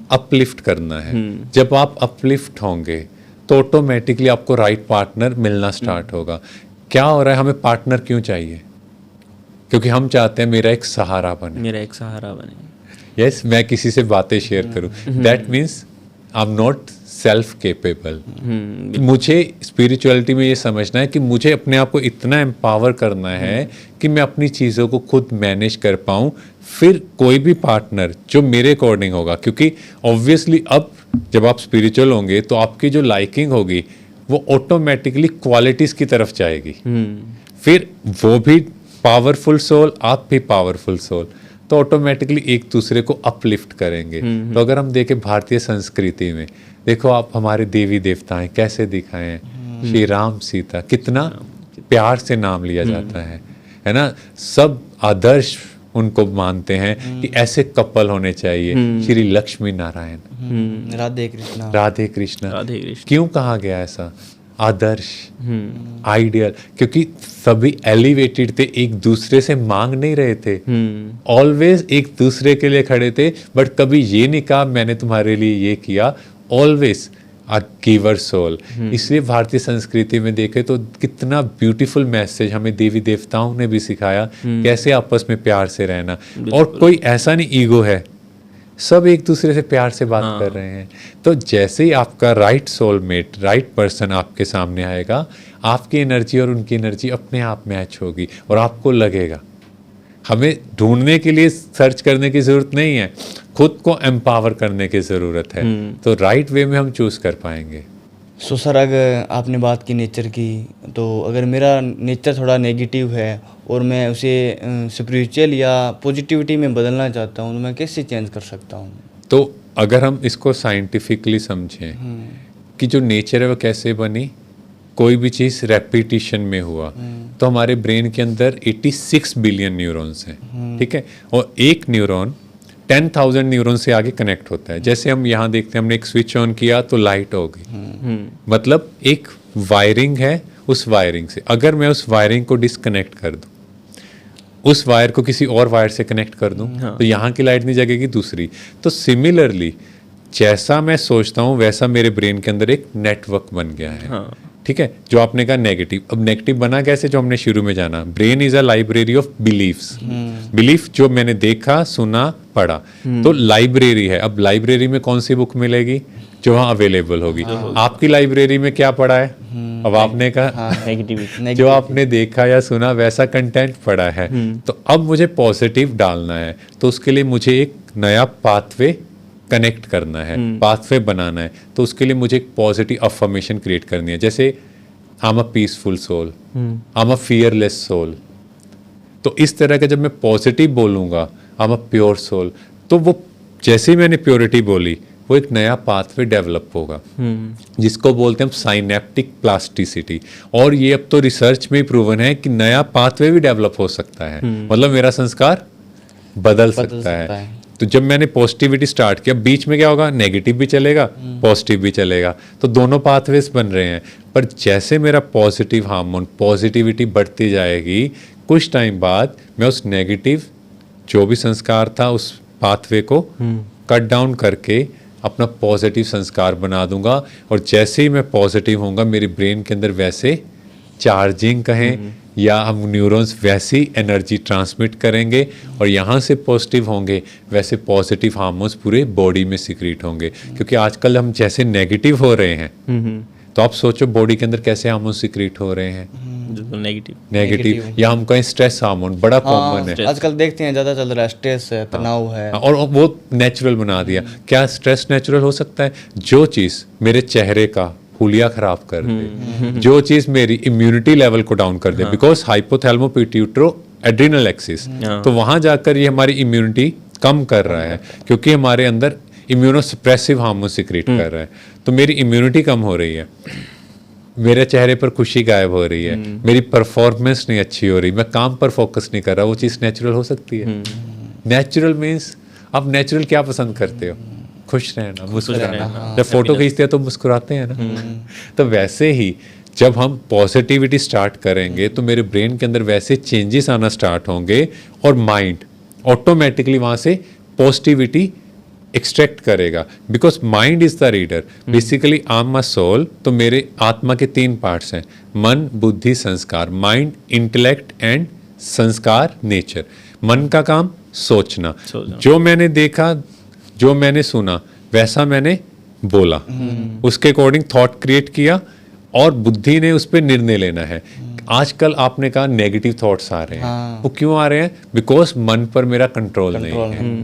अपलिफ्ट करना है। जब आप अपलिफ्ट होंगे तो ऑटोमेटिकली आपको राइट पार्टनर मिलना स्टार्ट होगा। क्या हो रहा है, हमें पार्टनर क्यों चाहिए? क्योंकि हम चाहते हैं मेरा एक सहारा बने। मेरा एक सहारा बने। यस, मैं किसी से बातें शेयर करूं। That means I am not self capable. मुझे स्पिरिचुअलिटी में ये समझना है कि मुझे अपने आप को इतना एम्पावर करना है कि मैं अपनी चीज़ों को खुद मैनेज कर पाऊँ। फिर कोई भी पार्टनर जो मेरे अकॉर्डिंग होगा, क्योंकि ऑब्वियसली अब जब आप स्पिरिचुअल होंगे तो आपकी जो लाइकिंग होगी वो ऑटोमेटिकली क्वालिटीज़ की तरफ जाएगी। फिर वो भी पावरफुल सोल, आप भी पावरफुल सोल, तो ऑटोमेटिकली एक दूसरे को अपलिफ्ट करेंगे। तो अगर हम देखें भारतीय संस्कृति में, देखो आप हमारे देवी देवता हैं कैसे दिखाए हैं, श्री राम सीता, कितना प्यार से नाम लिया जाता है ना। सब आदर्श उनको मानते हैं कि ऐसे कपल होने चाहिए। श्री लक्ष्मी नारायण, राधे कृष्णा, राधे कृष्णा। राधे कृष्ण। क्यों कहा गया ऐसा? आदर्श, आइडियल, क्योंकि सभी एलिवेटेड थे, एक दूसरे से मांग नहीं रहे थे, ऑलवेज एक दूसरे के लिए खड़े थे। बट कभी ये नहीं कहा मैंने तुम्हारे लिए ये किया, ऑलवेज अ गिवर सोल। इसलिए भारतीय संस्कृति में देखें तो कितना ब्यूटीफुल मैसेज हमें देवी देवताओं ने भी सिखाया, कैसे आपस में प्यार से रहना। और कोई ऐसा नहीं ईगो है, सब एक दूसरे से प्यार से बात कर रहे हैं। तो जैसे ही आपका राइट सोलमेट, राइट पर्सन आपके सामने आएगा, आपकी एनर्जी और उनकी एनर्जी अपने आप मैच होगी और आपको लगेगा। हमें ढूंढने के लिए सर्च करने की ज़रूरत नहीं है, खुद को एम्पावर करने की ज़रूरत है। तो राइट वे में हम चूज़ कर पाएंगे। सो सर, अगर आपने बात की नेचर की, तो अगर मेरा नेचर थोड़ा नेगेटिव है और मैं उसे स्पिरिचुअल या पॉजिटिविटी में बदलना चाहता हूँ, तो मैं कैसे चेंज कर सकता हूँ? तो अगर हम इसको साइंटिफिकली समझें कि जो नेचर है वो कैसे बनी, कोई भी चीज़ रेपिटिशन में हुआ, तो हमारे ब्रेन के अंदर 86 बिलियन न्यूरॉन्स हैं, ठीक है। और एक न्यूरॉन 10,000 न्यूरॉन से आगे कनेक्ट होता है। जैसे हम यहाँ देखते हैं, हमने एक स्विच ऑन किया तो लाइट हो गई, मतलब एक वायरिंग है। उस वायरिंग से अगर मैं उस वायरिंग को डिस्कनेक्ट कर दूं, उस वायर को किसी और वायर से कनेक्ट कर दूं, तो यहाँ की लाइट नहीं जगेगी, दूसरी। तो सिमिलरली जैसा मैं सोचता हूँ वैसा मेरे ब्रेन के अंदर एक नेटवर्क बन गया है, ठीक है। जो आपने कहा नेगेटिव, अब नेगेटिव बना कैसे, जो हमने शुरू में जाना, brain is a library of beliefs. Belief जो मैंने देखा, सुना, पढ़ा, तो लाइब्रेरी है। अब लाइब्रेरी में कौन सी बुक मिलेगी? जो वहाँ अवेलेबल होगी। आपकी लाइब्रेरी में क्या पढ़ा है? अब आपने कहा नेगेटिविटी, जो आपने देखा या सुना वैसा कंटेंट पढ़ा है। तो अब मुझे पॉजिटिव डालना है, तो उसके लिए मुझे एक नया पाथवे कनेक्ट करना है, पाथवे बनाना है। तो उसके लिए मुझे एक पॉजिटिव अफर्मेशन क्रिएट करनी है, जैसे I am a peaceful soul, I am a fearless soul. तो इस तरह का जब मैं पॉजिटिव बोलूँगा, I am a pure soul, तो वो जैसे ही मैंने प्योरिटी बोली, वो एक नया पाथवे डेवलप होगा, जिसको बोलते हैं हम साइनेप्टिक प्लास्टिसिटी। और ये अब तो रिसर्च में ही प्रूवन है कि नया पाथवे भी डेवलप हो सकता है, मतलब मेरा संस्कार बदल सकता है। तो जब मैंने पॉजिटिविटी स्टार्ट किया, बीच में क्या होगा, नेगेटिव भी चलेगा, पॉजिटिव भी चलेगा, तो दोनों पाथवेज बन रहे हैं। पर जैसे मेरा पॉजिटिव हार्मोन, पॉजिटिविटी बढ़ती जाएगी, कुछ टाइम बाद मैं उस नेगेटिव जो भी संस्कार था उस पाथवे को कट डाउन करके अपना पॉजिटिव संस्कार बना दूंगा। और जैसे ही मैं पॉजिटिव होऊंगा, मेरे ब्रेन के अंदर वैसे चार्जिंग कहें या हम न्यूरॉन्स वैसी एनर्जी ट्रांसमिट करेंगे, और यहाँ से पॉजिटिव होंगे वैसे पॉजिटिव हार्मोन्स पूरे बॉडी में सिक्रीट होंगे। क्योंकि आजकल हम जैसे नेगेटिव हो रहे हैं, तो आप सोचो बॉडी के अंदर कैसे हार्मोन सिक्रीट हो रहे हैं, नेगेटिव, या हम कहें स्ट्रेस हार्मोन बड़ा कॉमन है आजकल देखते हैं, ज़्यादा चल रहा है, स्ट्रेस है, तनाव है, और वो नेचुरल बना दिया। क्या स्ट्रेस नेचुरल हो सकता है? जो चीज़ मेरे चेहरे का हुलिया खराब कर दे, जो चीज़ मेरी इम्यूनिटी लेवल को डाउन कर दे, बिकॉज हाइपोथैलेमो पिट्यूटरो एड्रिनल एक्सिस, तो वहाँ जाकर ये हमारी इम्यूनिटी कम कर रहा है, क्योंकि हमारे अंदर इम्यूनोसप्रेसिव हार्मोन सिक्रीट कर रहा है। तो मेरी इम्यूनिटी कम हो रही है, मेरे चेहरे पर खुशी गायब हो रही है, मेरी परफॉर्मेंस नहीं अच्छी हो रही, मैं काम पर फोकस नहीं कर रहा। वो चीज़ नेचुरल हो सकती है? नेचुरल मीन्स आप नेचुरल क्या पसंद करते हो? खुश रहना, मुस्कुराना। जब फोटो खींचते हैं तो मुस्कुराते हैं ना। तो वैसे ही जब हम पॉजिटिविटी स्टार्ट करेंगे तो मेरे ब्रेन के अंदर वैसे चेंजेस आना स्टार्ट होंगे, और माइंड ऑटोमेटिकली वहाँ से पॉजिटिविटी एक्सट्रैक्ट करेगा, because mind is the reader. Basically I am a soul, तो मेरे आत्मा के 3 पार्ट्स हैं, मन, बुद्धि, संस्कार। माइंड, इंटेलेक्ट एंड संस्कार, नेचर। मन का काम सोचना, जो मैंने देखा, जो मैंने सुना, वैसा मैंने बोला, उसके अकॉर्डिंग थॉट क्रिएट किया, और बुद्धि ने उस पर निर्णय लेना है। आजकल आपने कहा नेगेटिव थॉट्स आ रहे हैं, वो क्यों आ रहे हैं? बिकॉज मन पर मेरा कंट्रोल नहीं है।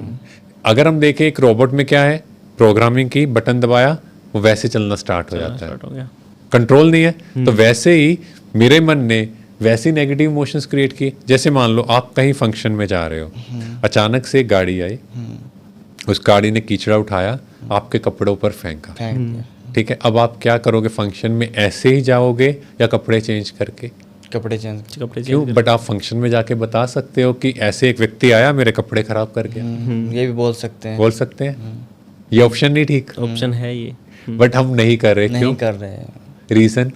अगर हम देखें एक रोबोट में क्या है, प्रोग्रामिंग की, बटन दबाया, वो वैसे चलना स्टार्ट हो जाता है, कंट्रोल नहीं है। तो वैसे ही मेरे मन ने वैसे नेगेटिव इमोशंस क्रिएट किए। जैसे मान लो आप कहीं फंक्शन में जा रहे हो, अचानक से एक गाड़ी आई, उस गाड़ी ने कीचड़ा उठाया, आपके कपड़ों पर फेंका, ठीक है। अब आप क्या करोगे? फंक्शन में ऐसे ही जाओगे या कपड़े चेंज करके? कपड़े चेंज क्यों? बट आप फंक्शन में जाके बता सकते हो कि ऐसे एक व्यक्ति आया, मेरे कपड़े खराब कर गया। ये भी बोल सकते हैं, बोल सकते हैं। ये ऑप्शन नहीं ठीक, ऑप्शन है ये, बट हम नहीं कर रहे। नहीं कर रहे हैं। रीजन,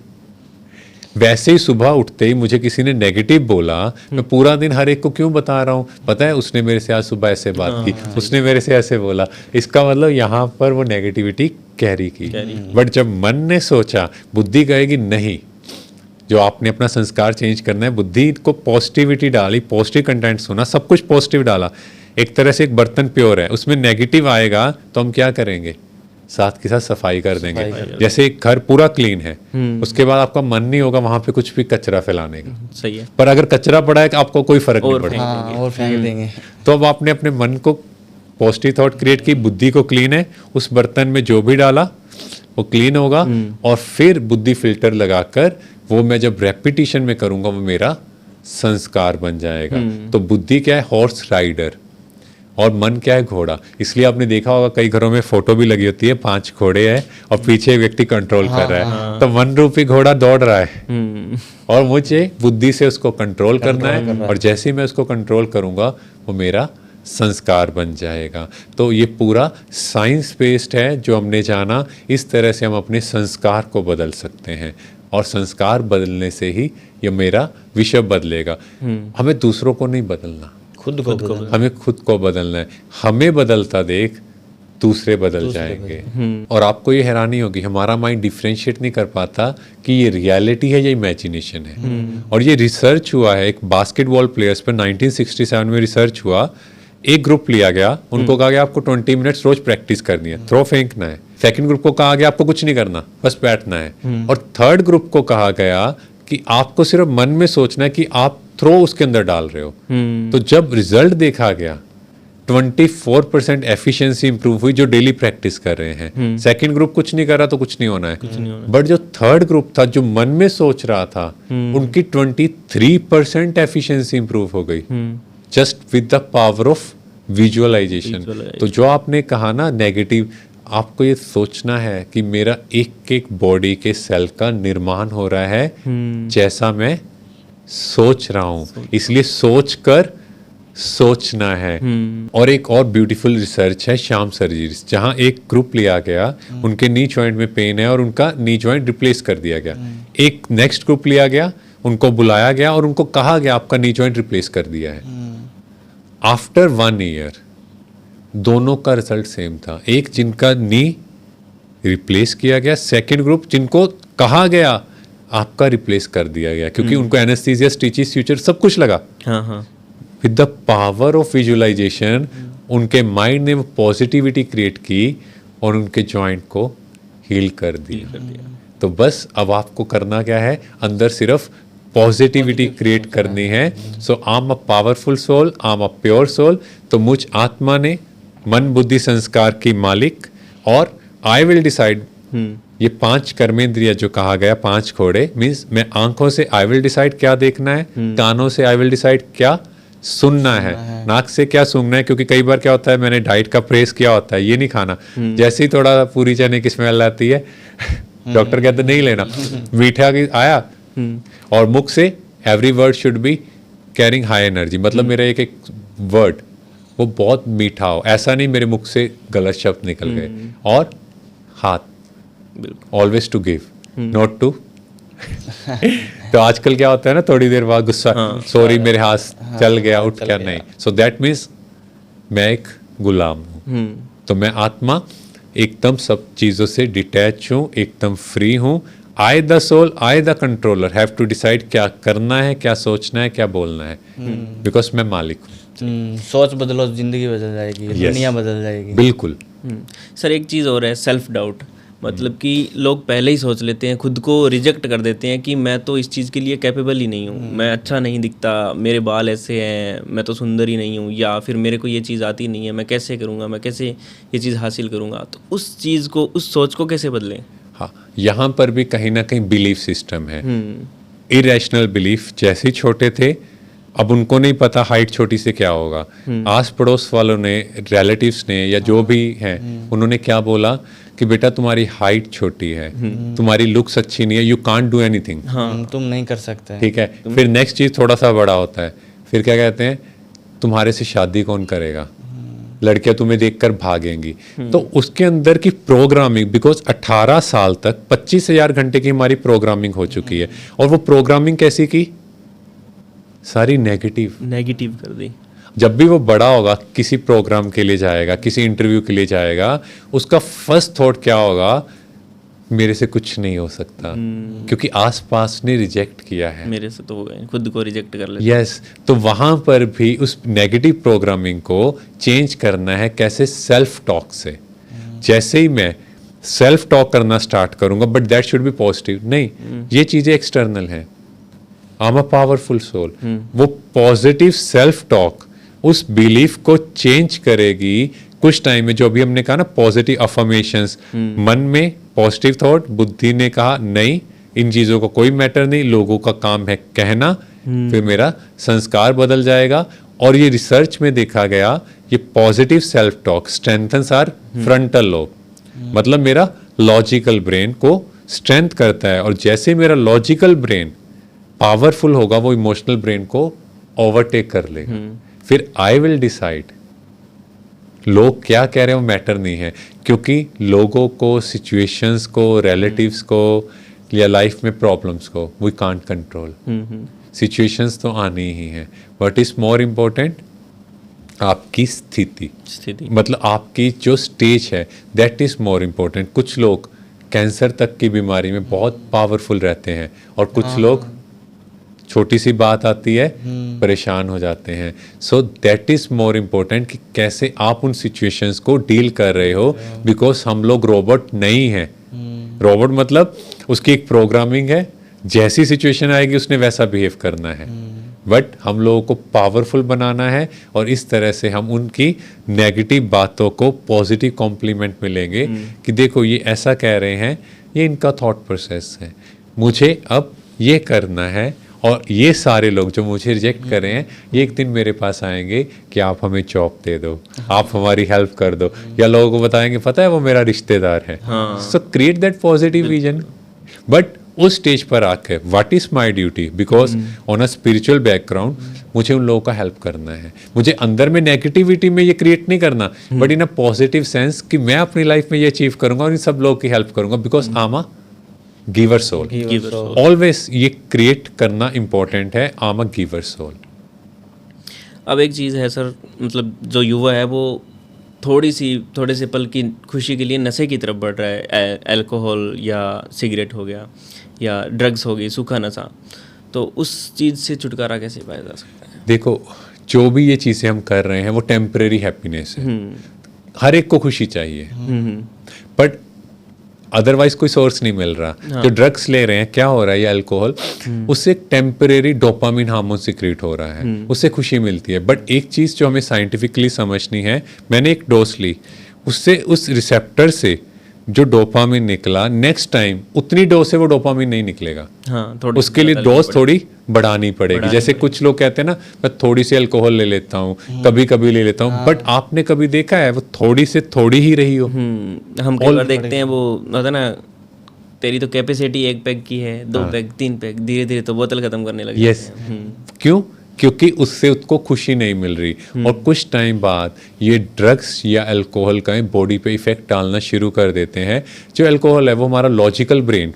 वैसे ही सुबह उठते ही मुझे किसी ने नेगेटिव बोला, मैं पूरा दिन हर एक को क्यों बता रहा हूँ? पता है उसने मेरे से आज सुबह ऐसे बात की, उसने मेरे से ऐसे बोला, इसका मतलब यहाँ पर वो नेगेटिविटी कैरी की। बट जब मन ने सोचा, बुद्धि कहेगी नहीं, जो आपने अपना संस्कार चेंज करना है, बुद्धि को पॉजिटिविटी डाली, पॉजिटिव कंटेंट सुना, सब कुछ पॉजिटिव डाला। एक तरह से एक बर्तन प्योर है, उसमें नेगेटिव आएगा तो हम क्या करेंगे? साथ के साथ सफाई कर देंगे। जैसे एक घर पूरा क्लीन है, उसके बाद आपका मन नहीं होगा वहां पे कुछ भी कचरा फैलाने का। सही है। पर अगर कचरा पड़ा है, आपको कोई फर्क नहीं पड़ेगा, और फेंक देंगे। तो अब आपने अपने मन को पॉजिटिव थॉट क्रिएट की, बुद्धि को क्लीन है, उस बर्तन में जो भी डाला वो क्लीन होगा, और फिर बुद्धि फिल्टर लगाकर वो मैं जब रेपिटिशन में करूंगा, वो मेरा संस्कार बन जाएगा। तो बुद्धि क्या है? हॉर्स राइडर, और मन क्या है? घोड़ा। इसलिए आपने देखा होगा कई घरों में फोटो भी लगी होती है, 5 घोड़े हैं और पीछे एक व्यक्ति कंट्रोल कर रहा है। तो मन रूपी घोड़ा दौड़ रहा है, और मुझे बुद्धि से उसको कंट्रोल करना है, और जैसे ही मैं उसको कंट्रोल करूंगा, वो मेरा संस्कार बन जाएगा। तो ये पूरा साइंस बेस्ड है जो हमने जाना। इस तरह से हम अपने संस्कार को बदल सकते हैं, और संस्कार बदलने से ही ये मेरा विश्व बदलेगा। हमें दूसरों को नहीं बदलना, खुद को हमें खुद को बदलना है। हमें बदलता देख दूसरे बदल जाएंगे। और आपको ये हैरानी होगी, हमारा माइंड डिफ्रेंशिएट नहीं कर पाता कि ये रियलिटी है या इमेजिनेशन है। और ये रिसर्च हुआ है, एक बास्केटबॉल प्लेयर्स पर 1967 में रिसर्च हुआ। एक ग्रुप लिया गया, उनको कहा गया आपको 20 मिनट्स रोज प्रैक्टिस करनी है, थ्रो फेंकना है। सेकंड ग्रुप को कहा गया आपको कुछ नहीं करना, बस बैठना है। और थर्ड ग्रुप को कहा गया कि आपको सिर्फ मन में सोचना है कि आप थ्रो उसके अंदर डाल रहे हो। तो जब रिजल्ट देखा गया, 24% एफिशिएंसी इंप्रूव हुई जो डेली प्रैक्टिस कर रहे हैं। सेकंड ग्रुप कुछ नहीं कर रहा तो कुछ नहीं होना है। बट जो थर्ड ग्रुप था, जो मन में सोच रहा था, उनकी 23% एफिशिएंसी इंप्रूव हो गई, just with the power of visualisation. तो जो आपने कहा ना नेगेटिव, आपको ये सोचना है कि मेरा एक एक बॉडी के सेल का निर्माण हो रहा है जैसा मैं सोच रहा हूं, इसलिए सोच कर सोचना है। और एक और ब्यूटीफुल रिसर्च है श्याम सर्जरीज, जहां एक ग्रुप लिया गया, उनके नी जॉइंट में पेन है और उनका नी जॉइंट रिप्लेस कर दिया गया। एक नेक्स्ट ग्रुप लिया गया, उनको बुलाया गया और उनको कहा गया आपका नी जॉइंट रिप्लेस कर दिया है। आफ्टर 1 ईयर दोनों का रिजल्ट सेम था। एक जिनका नी रिप्लेस किया गया, सेकंड ग्रुप जिनको कहा गया आपका रिप्लेस कर दिया गया, क्योंकि उनको एनेस्थीसिया, स्टिचेस, फ्यूचर सब कुछ लगा। With the power of visualisation उनके माइंड ने पॉजिटिविटी क्रिएट की और उनके जॉइंट को हील कर दिया। तो बस अब आपको करना क्या है, अंदर सिर्फ पॉजिटिविटी क्रिएट करनी है। So I am a powerful soul, I am a pure soul. तो मुझ आत्मा ने मन बुद्धि संस्कार की मालिक, और आई विल डिसाइड। ये 5 कर्मेंद्रिय जो कहा गया, 5 घोड़े, मीन्स मैं आंखों से आई विल डिसाइड क्या देखना है, कानों से आई विल डिसाइड क्या सुनना है, नाक से क्या सूंघना है। क्योंकि कई बार क्या होता है, मैंने डाइट का प्रेस किया होता है, ये नहीं खाना, जैसे ही थोड़ा पूरी चने की स्मेल आती है डॉक्टर कहते नहीं लेना, मीठा आया, और मुख से every word should be carrying high energy. मतलब मेरा एक एक वर्ड वो बहुत मीठा हो, ऐसा नहीं मेरे मुख से गलत शब्द निकल गए। और हाथ, always to give, not to तो आजकल क्या होता है ना, थोड़ी देर बाद गुस्सा, सॉरी मेरे हाथ चल गया, उठ क्या, नहीं। सो दैट मीन्स मैं एक गुलाम हूँ। तो मैं आत्मा एकदम सब चीज़ों से डिटैच हूँ, एकदम फ्री हूँ। I the soul, I the controller have to decide क्या करना है, क्या सोचना है, क्या बोलना है, बिकॉज मैं मालिक हूँ। सोच बदलो जिंदगी बदल जाएगी, दुनिया बदल जाएगी। बिल्कुल। सर एक चीज़ और है, सेल्फ डाउट। मतलब कि लोग पहले ही सोच लेते हैं, खुद को रिजेक्ट कर देते हैं कि मैं तो इस चीज़ के लिए कैपेबल ही नहीं हूँ, मैं अच्छा नहीं दिखता, मेरे बाल ऐसे हैं, मैं तो सुंदर ही नहीं हूँ, या फिर मेरे को ये चीज़ आती नहीं है, मैं कैसे करूँगा, मैं कैसे ये चीज़ हासिल करूँगा। तो उस चीज़ को, उस सोच को कैसे बदलें? हाँ, यहाँ पर भी कहीं ना कहीं बिलीफ सिस्टम है, इरेशनल बिलीफ। जैसे ही छोटे थे, अब उनको नहीं पता हाइट छोटी से क्या होगा, आस पड़ोस वालों ने, रिलेटिव्स ने, या जो भी हैं, उन्होंने क्या बोला कि बेटा तुम्हारी हाइट छोटी है, तुम्हारी लुक्स अच्छी नहीं है, यू कांट डू एनीथिंग, तुम नहीं कर सकते। ठीक है। फिर नेक्स्ट चीज थोड़ा सा बड़ा होता है, फिर क्या कहते हैं, तुम्हारे से शादी कौन करेगा, लड़कियां तुम्हें देखकर भागेंगी। तो उसके अंदर की प्रोग्रामिंग, बिकॉज 18 साल तक 25,000 घंटे की हमारी प्रोग्रामिंग हो चुकी है, और वो प्रोग्रामिंग कैसी की, सारी नेगेटिव कर दी। जब भी वो बड़ा होगा, किसी प्रोग्राम के लिए जाएगा, किसी इंटरव्यू के लिए जाएगा, उसका फर्स्ट थॉट क्या होगा, मेरे से कुछ नहीं हो सकता, क्योंकि आसपास ने रिजेक्ट किया है, मेरे से तो हो गए, खुद को रिजेक्ट कर लेते। यस। तो वहां पर भी उस नेगेटिव प्रोग्रामिंग को चेंज करना है, कैसे, सेल्फ टॉक से। जैसे ही मैं सेल्फ टॉक करना स्टार्ट करूंगा, but that should be positive, नहीं ये चीजें एक्सटर्नल हैं, I am a powerful soul. वो पॉजिटिव सेल्फ टॉक उस बिलीफ को चेंज करेगी कुछ टाइम में। जो अभी हमने कहा ना, पॉजिटिव अफर्मेशंस, मन में पॉजिटिव थॉट, बुद्धि ने कहा नहीं, इन चीजों का कोई मैटर नहीं, लोगों का काम है कहना, फिर मेरा संस्कार बदल जाएगा। और ये रिसर्च में देखा गया, ये positive self talk strengthens our frontal lobe, मतलब मेरा लॉजिकल ब्रेन को स्ट्रेंथ करता है। और जैसे मेरा लॉजिकल ब्रेन पावरफुल होगा, वो इमोशनल ब्रेन को ओवरटेक कर लेगा। फिर आई विल डिसाइड, लोग क्या कह रहे हैं वो मैटर नहीं है, क्योंकि लोगों को, सिचुएशंस को, रिलेटिव्स को, या लाइफ में प्रॉब्लम्स को वी कांट कंट्रोल। सिचुएशंस तो आनी ही है, व्हाट इज मोर इम्पोर्टेंट, आपकी स्थिति, मतलब आपकी जो स्टेज है, दैट इज मोर इम्पोर्टेंट। कुछ लोग कैंसर तक की बीमारी में बहुत पावरफुल रहते हैं, और कुछ लोग छोटी सी बात आती है परेशान हो जाते हैं। So that is more important कि कैसे आप उन सिचुएशंस को डील कर रहे हो, बिकॉज हम लोग रोबोट नहीं है। रोबोट मतलब उसकी एक प्रोग्रामिंग है, जैसी सिचुएशन आएगी उसने वैसा बिहेव करना है, बट हम लोगों को पावरफुल बनाना है, और इस तरह से हम उनकी नेगेटिव बातों को पॉजिटिव कॉम्प्लीमेंट मिलेंगे कि देखो ये ऐसा कह रहे हैं, ये इनका थॉट प्रोसेस है, मुझे अब ये करना है। और ये सारे लोग जो मुझे रिजेक्ट कर रहे हैं, ये एक दिन मेरे पास आएंगे कि आप हमें जॉब दे दो, आप हमारी हेल्प कर दो, या लोगों को बताएंगे पता है वो मेरा रिश्तेदार है। सो create that positive vision. But उस स्टेज पर आकर what is my duty, because on a spiritual background मुझे उन लोगों का हेल्प करना है। मुझे अंदर में नेगेटिविटी में ये क्रिएट नहीं करना, but in a positive sense कि मैं अपनी लाइफ में ये अचीव करूंगा और इन सब लोगों की हेल्प करूंगा, because I am a giver soul. Always ये क्रिएट करना इंपॉर्टेंट है, I am a giver soul. अब एक चीज़ है सर, मतलब जो युवा है वो थोड़े से पल की खुशी के लिए नशे की तरफ बढ़ रहा है, अल्कोहल या सिगरेट हो गया या ड्रग्स हो गई, सूखा नशा। तो उस चीज़ से छुटकारा कैसे पाया जा सकता है? देखो, जो भी ये चीज़ें हम कर रहे हैं वो टेम्परेरी हैप्पीनेस है, हर एक को खुशी चाहिए, बट अदरवाइज कोई सोर्स नहीं मिल रहा। जो ड्रग्स ले रहे हैं, क्या हो रहा है, ये अल्कोहल, उससे एक टेम्परेरी डोपामिन हार्मोन सिक्रीट हो रहा है, उससे खुशी मिलती है। बट एक चीज़ जो हमें साइंटिफिकली समझनी है, मैंने एक डोज ली, उससे उस रिसेप्टर से जो डोपामिन निकला, नेक्स्ट टाइम उतनी डोज से वो डोपामिन नहीं निकलेगा। उसके लिए डोज थोड़ी बढ़ानी पड़ेगी। जैसे कुछ लोग कहते हैं ना, मैं थोड़ी सी अल्कोहल ले लेता हूँ, कभी कभी ले लेता हूँ, बट आपने कभी देखा है वो थोड़ी से थोड़ी ही रही हो? हम कई बार देखते हैं, वो होता ना, तेरी तो कैपेसिटी 1 पैक की है, 2 पैक, 3 पैक, धीरे धीरे तो बोतल खत्म करने लगे। यस, क्यों? क्योंकि उससे उसको खुशी नहीं मिल रही। और कुछ टाइम बाद ये ड्रग्स या अल्कोहल का बॉडी पे इफेक्ट डालना शुरू कर देते हैं। जो अल्कोहल है वो हमारा लॉजिकल ब्रेन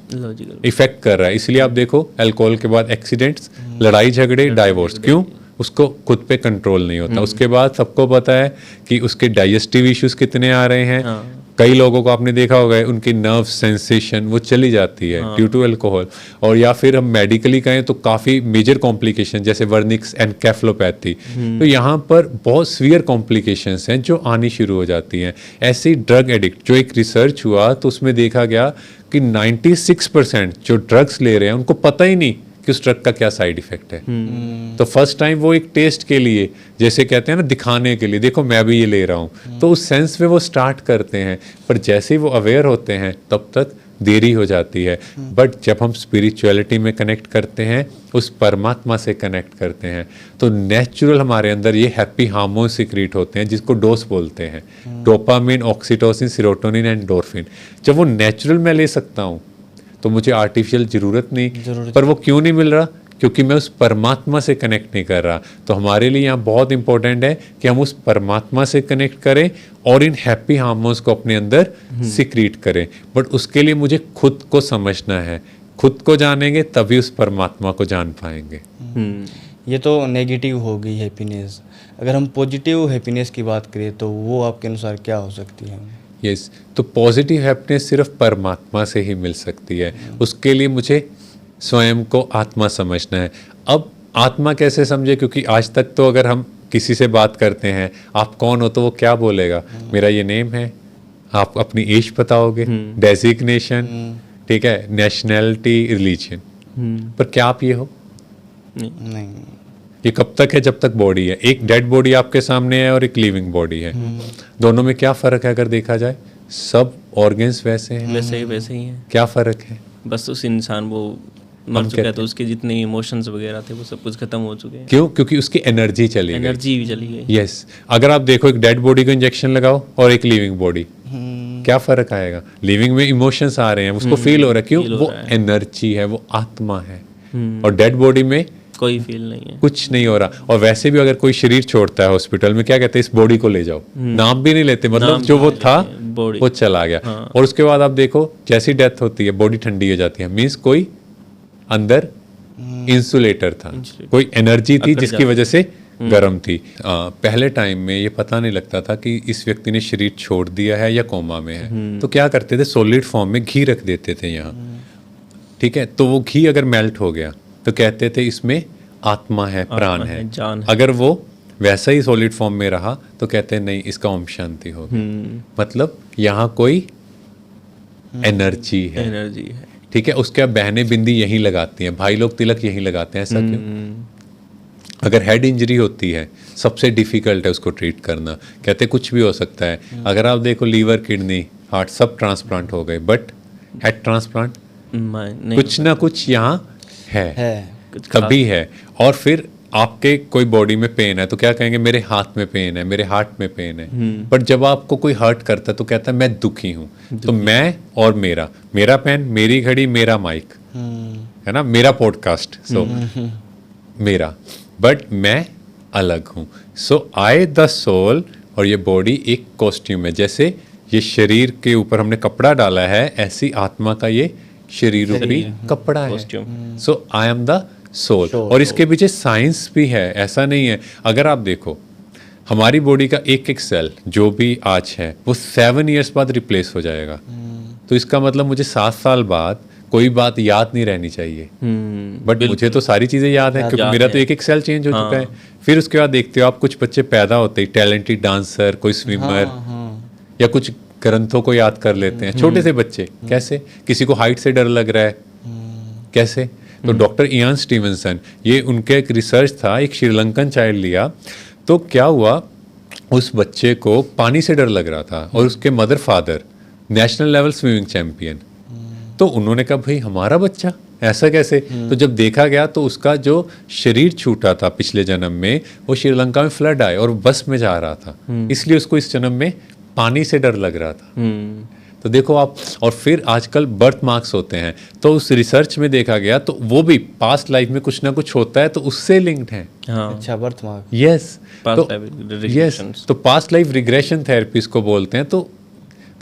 इफेक्ट कर रहा है। इसलिए आप देखो, अल्कोहल के बाद एक्सीडेंट्स, लड़ाई झगड़े, डाइवोर्स, क्यों? उसको खुद पे कंट्रोल नहीं होता। उसके बाद सबको पता है कि उसके डाइजेस्टिव इश्यूज कितने आ रहे हैं। कई लोगों को आपने देखा होगा उनकी नर्व सेंसेशन वो चली जाती है ड्यू टू अल्कोहल, और या फिर हम मेडिकली कहें तो काफ़ी मेजर कॉम्प्लिकेशन जैसे वर्निक्स एनकेफेलोपैथी, तो यहाँ पर बहुत सीवियर कॉम्प्लिकेशंस हैं जो आनी शुरू हो जाती हैं। ऐसे ही ड्रग एडिक्ट, जो एक रिसर्च हुआ तो उसमें देखा गया कि 96% जो ड्रग्स ले रहे हैं उनको पता ही नहीं कि उस ड्रग का क्या साइड इफेक्ट है। तो फर्स्ट टाइम वो एक टेस्ट के लिए, जैसे कहते हैं ना, दिखाने के लिए, देखो मैं भी ये ले रहा हूँ, तो उस सेंस में वो स्टार्ट करते हैं, पर जैसे ही वो अवेयर होते हैं तब तक देरी हो जाती है। बट जब हम स्पिरिचुअलिटी में कनेक्ट करते हैं, उस परमात्मा से कनेक्ट करते हैं, तो नेचुरल हमारे अंदर ये हैप्पी हार्मोन सिक्रीट होते हैं जिसको डोस बोलते हैं, डोपामिन, ऑक्सीटोसिन, सेरोटोनिन, एंडोर्फिन। जब वो नेचुरल मैं ले सकता हूँ तो मुझे आर्टिफिशियल ज़रूरत नहीं। पर वो क्यों नहीं मिल रहा? क्योंकि मैं उस परमात्मा से कनेक्ट नहीं कर रहा। तो हमारे लिए यहाँ बहुत इंपॉर्टेंट है कि हम उस परमात्मा से कनेक्ट करें और इन हैप्पी हार्मोन्स को अपने अंदर सिक्रीट करें। बट उसके लिए मुझे खुद को समझना है। खुद को जानेंगे तभी उस परमात्मा को जान पाएंगे। ये तो नेगेटिव हो गई हैप्पीनेस। अगर हम पॉजिटिव हैप्पीनेस की बात करें तो वो आपके अनुसार क्या हो सकती है? यस, तो पॉजिटिव हैप्पीनेस सिर्फ परमात्मा से ही मिल सकती है। उसके लिए मुझे स्वयं को आत्मा समझना है। अब आत्मा कैसे समझे? क्योंकि आज तक तो अगर हम किसी से बात करते हैं, आप कौन हो, तो वो क्या बोलेगा? मेरा ये नेम है। आप अपनी एज बताओगे, डेजिग्नेशन, ठीक है, नेशनैलिटी, रिलीजन, पर क्या आप ये हो? नहीं। ये कब तक है? जब तक बॉडी है। एक डेड बॉडी आपके सामने है और एक लिविंग बॉडी है। दोनों में क्या फ़र्क है अगर देखा जाए? सब ऑर्गन्स वैसे हैं, वैसे ही हैं। क्या फ़र्क है? बस उस इंसान वो मर चुका है तो उसके जितने इमोशंस वगैरह थे वो सब कुछ खत्म हो चुके हैं। क्यों? क्योंकि उसकी एनर्जी चली गई। एनर्जी भी चली गई। यस, अगर आप देखो एक डेड बॉडी को इंजेक्शन लगाओ और एक लिविंग बॉडी, क्या फ़र्क आएगा? लिविंग में इमोशंस आ रहे हैं, उसको फील हो रहा है। क्यों? वो एनर्जी है, वो आत्मा है। और डेड बॉडी में कोई फील नहीं है, कुछ नहीं हो रहा। और वैसे भी अगर कोई शरीर छोड़ता है हॉस्पिटल में, क्या कहते हैं? इस बॉडी को ले जाओ। नाम भी नहीं लेते, मतलब जो वो था वो चला गया। और उसके बाद आप देखो जैसी डेथ होती है बॉडी ठंडी हो जाती है। मीन्स कोई अंदर इंसुलेटर था, कोई एनर्जी थी जिसकी वजह से गर्म थी। पहले टाइम में ये पता नहीं लगता था कि इस व्यक्ति ने शरीर छोड़ दिया है या कोमा में है। तो क्या करते थे? सॉलिड फॉर्म में घी रख देते थे यहाँ, ठीक है। तो वो घी अगर मेल्ट हो गया तो कहते थे इसमें आत्मा है, प्राण है, जान है। अगर वो वैसा ही सॉलिड फॉर्म में रहा तो कहते हैं नहीं, इसका ओम शांति होगी। मतलब यहाँ कोई एनर्जी है, ठीक है। उसके बाद बहनें बिंदी यहीं लगाती हैं, भाई लोग तिलक यहीं लगाते हैं। ऐसा क्यों? अगर हेड इंजरी होती है सबसे डिफिकल्ट है उसको ट्रीट करना। कहते कुछ भी हो सकता है। अगर आप देखो लीवर, किडनी, हार्ट सब ट्रांसप्लांट हो गए, बट हेड ट्रांसप्लांट कुछ ना कुछ यहाँ है, कभी है। और फिर आपके कोई बॉडी में पेन है तो क्या कहेंगे? मेरे हाथ में पेन है, मेरे हार्ट में पेन है। बट जब आपको कोई हर्ट करता है तो कहता है मैं दुखी हूँ। तो मैं और मेरा पेन, मेरी घड़ी, मेरा माइक, है ना, मेरा पॉडकास्ट, सो मेरा, बट मैं अलग हूँ। सो आई द सोल, और ये बॉडी एक कॉस्ट्यूम है। जैसे ये शरीर के ऊपर हमने कपड़ा डाला है, ऐसी आत्मा का ये शरीर रूपी कपड़ा है। So I am the soul. और इसके पीछे साइंस भी है, ऐसा नहीं है। अगर आप देखो हमारी बॉडी का एक एक सेल जो भी आज है वो 7 ईयर्स बाद रिप्लेस हो जाएगा। तो इसका मतलब मुझे 7 साल बाद कोई बात याद नहीं रहनी चाहिए। बट मुझे तो सारी चीज़ें याद है क्योंकि मेरा तो एक एक सेल चेंज हो चुका है। फिर उसके बाद देखते हो आप, कुछ बच्चे पैदा होते ही टैलेंटेड डांसर, कोई स्विमर, या कुछ ग्रंथों को याद कर लेते हैं। छोटे से बच्चे कैसे? किसी को हाइट से डर लग रहा है, कैसे? तो डॉक्टर इयान स्टीवनसन, ये उनके एक रिसर्च था, एक श्रीलंकन चाइल्ड लिया, तो क्या हुआ, उस बच्चे को पानी से डर लग रहा था और उसके mother father national level swimming champion. तो उन्होंने कहा भाई हमारा बच्चा ऐसा कैसे? तो जब देखा गया तो उसका जो शरीर छूटा था पिछले जन्म में, वो श्रीलंका में फ्लड आए और बस में जा रहा था, इसलिए उसको इस जन्म में पानी से डर लग रहा था। तो देखो आप, और फिर आजकल बर्थ मार्क्स होते हैं, तो उस रिसर्च में देखा गया तो वो भी पास्ट लाइफ में कुछ ना कुछ होता है तो उससे लिंक्ड है। अच्छा, बर्थ मार्क, यस। तो पास्ट लाइफ रिग्रेशन थेरेपी इसको बोलते हैं। तो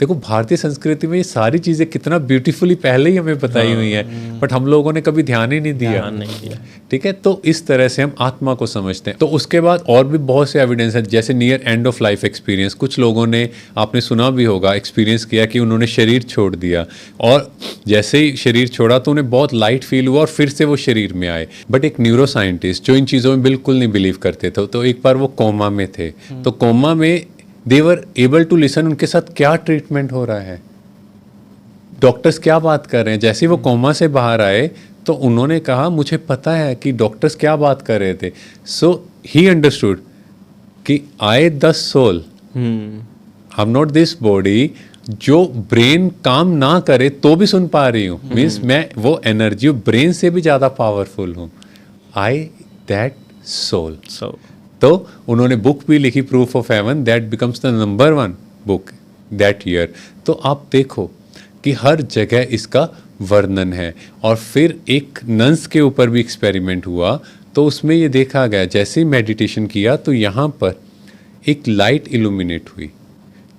देखो भारतीय संस्कृति में ये सारी चीज़ें कितना ब्यूटीफुली पहले ही हमें बताई हुई है, बट हम लोगों ने कभी ध्यान ही नहीं दिया। ठीक है, तो इस तरह से हम आत्मा को समझते हैं। तो उसके बाद और भी बहुत से एविडेंस है, जैसे near end of life experience. कुछ लोगों ने, आपने सुना भी होगा, एक्सपीरियंस किया कि उन्होंने शरीर छोड़ दिया और जैसे ही शरीर छोड़ा तो उन्हें बहुत लाइट फील हुआ और फिर से वो शरीर में आए। बट एक न्यूरो साइंटिस्ट जो इन चीज़ों में बिल्कुल नहीं बिलीव करते थे, तो एक बार वो कोमा में थे, तो कोमा में दे वर एबल टू लिसन उनके साथ क्या ट्रीटमेंट हो रहा है, डॉक्टर्स क्या बात कर रहे हैं। जैसे ही वो कोमा से बाहर आए तो उन्होंने कहा मुझे पता है कि डॉक्टर्स क्या बात कर रहे थे। सो ही अंडरस्टूड कि I the soul, I am not this body, जो ब्रेन काम ना करे तो भी सुन पा रही हूँ, मीन्स मैं वो एनर्जी ब्रेन से भी ज़्यादा पावरफुल हूँ, आई दैट सोल। तो उन्होंने बुक भी लिखी, proof of haven, that becomes the number 1 book that year. तो आप देखो कि हर जगह इसका वर्णन है। और फिर एक नंस के ऊपर भी एक्सपेरिमेंट हुआ, तो उसमें ये देखा गया जैसे ही मेडिटेशन किया तो यहाँ पर एक लाइट इल्यूमिनेट हुई,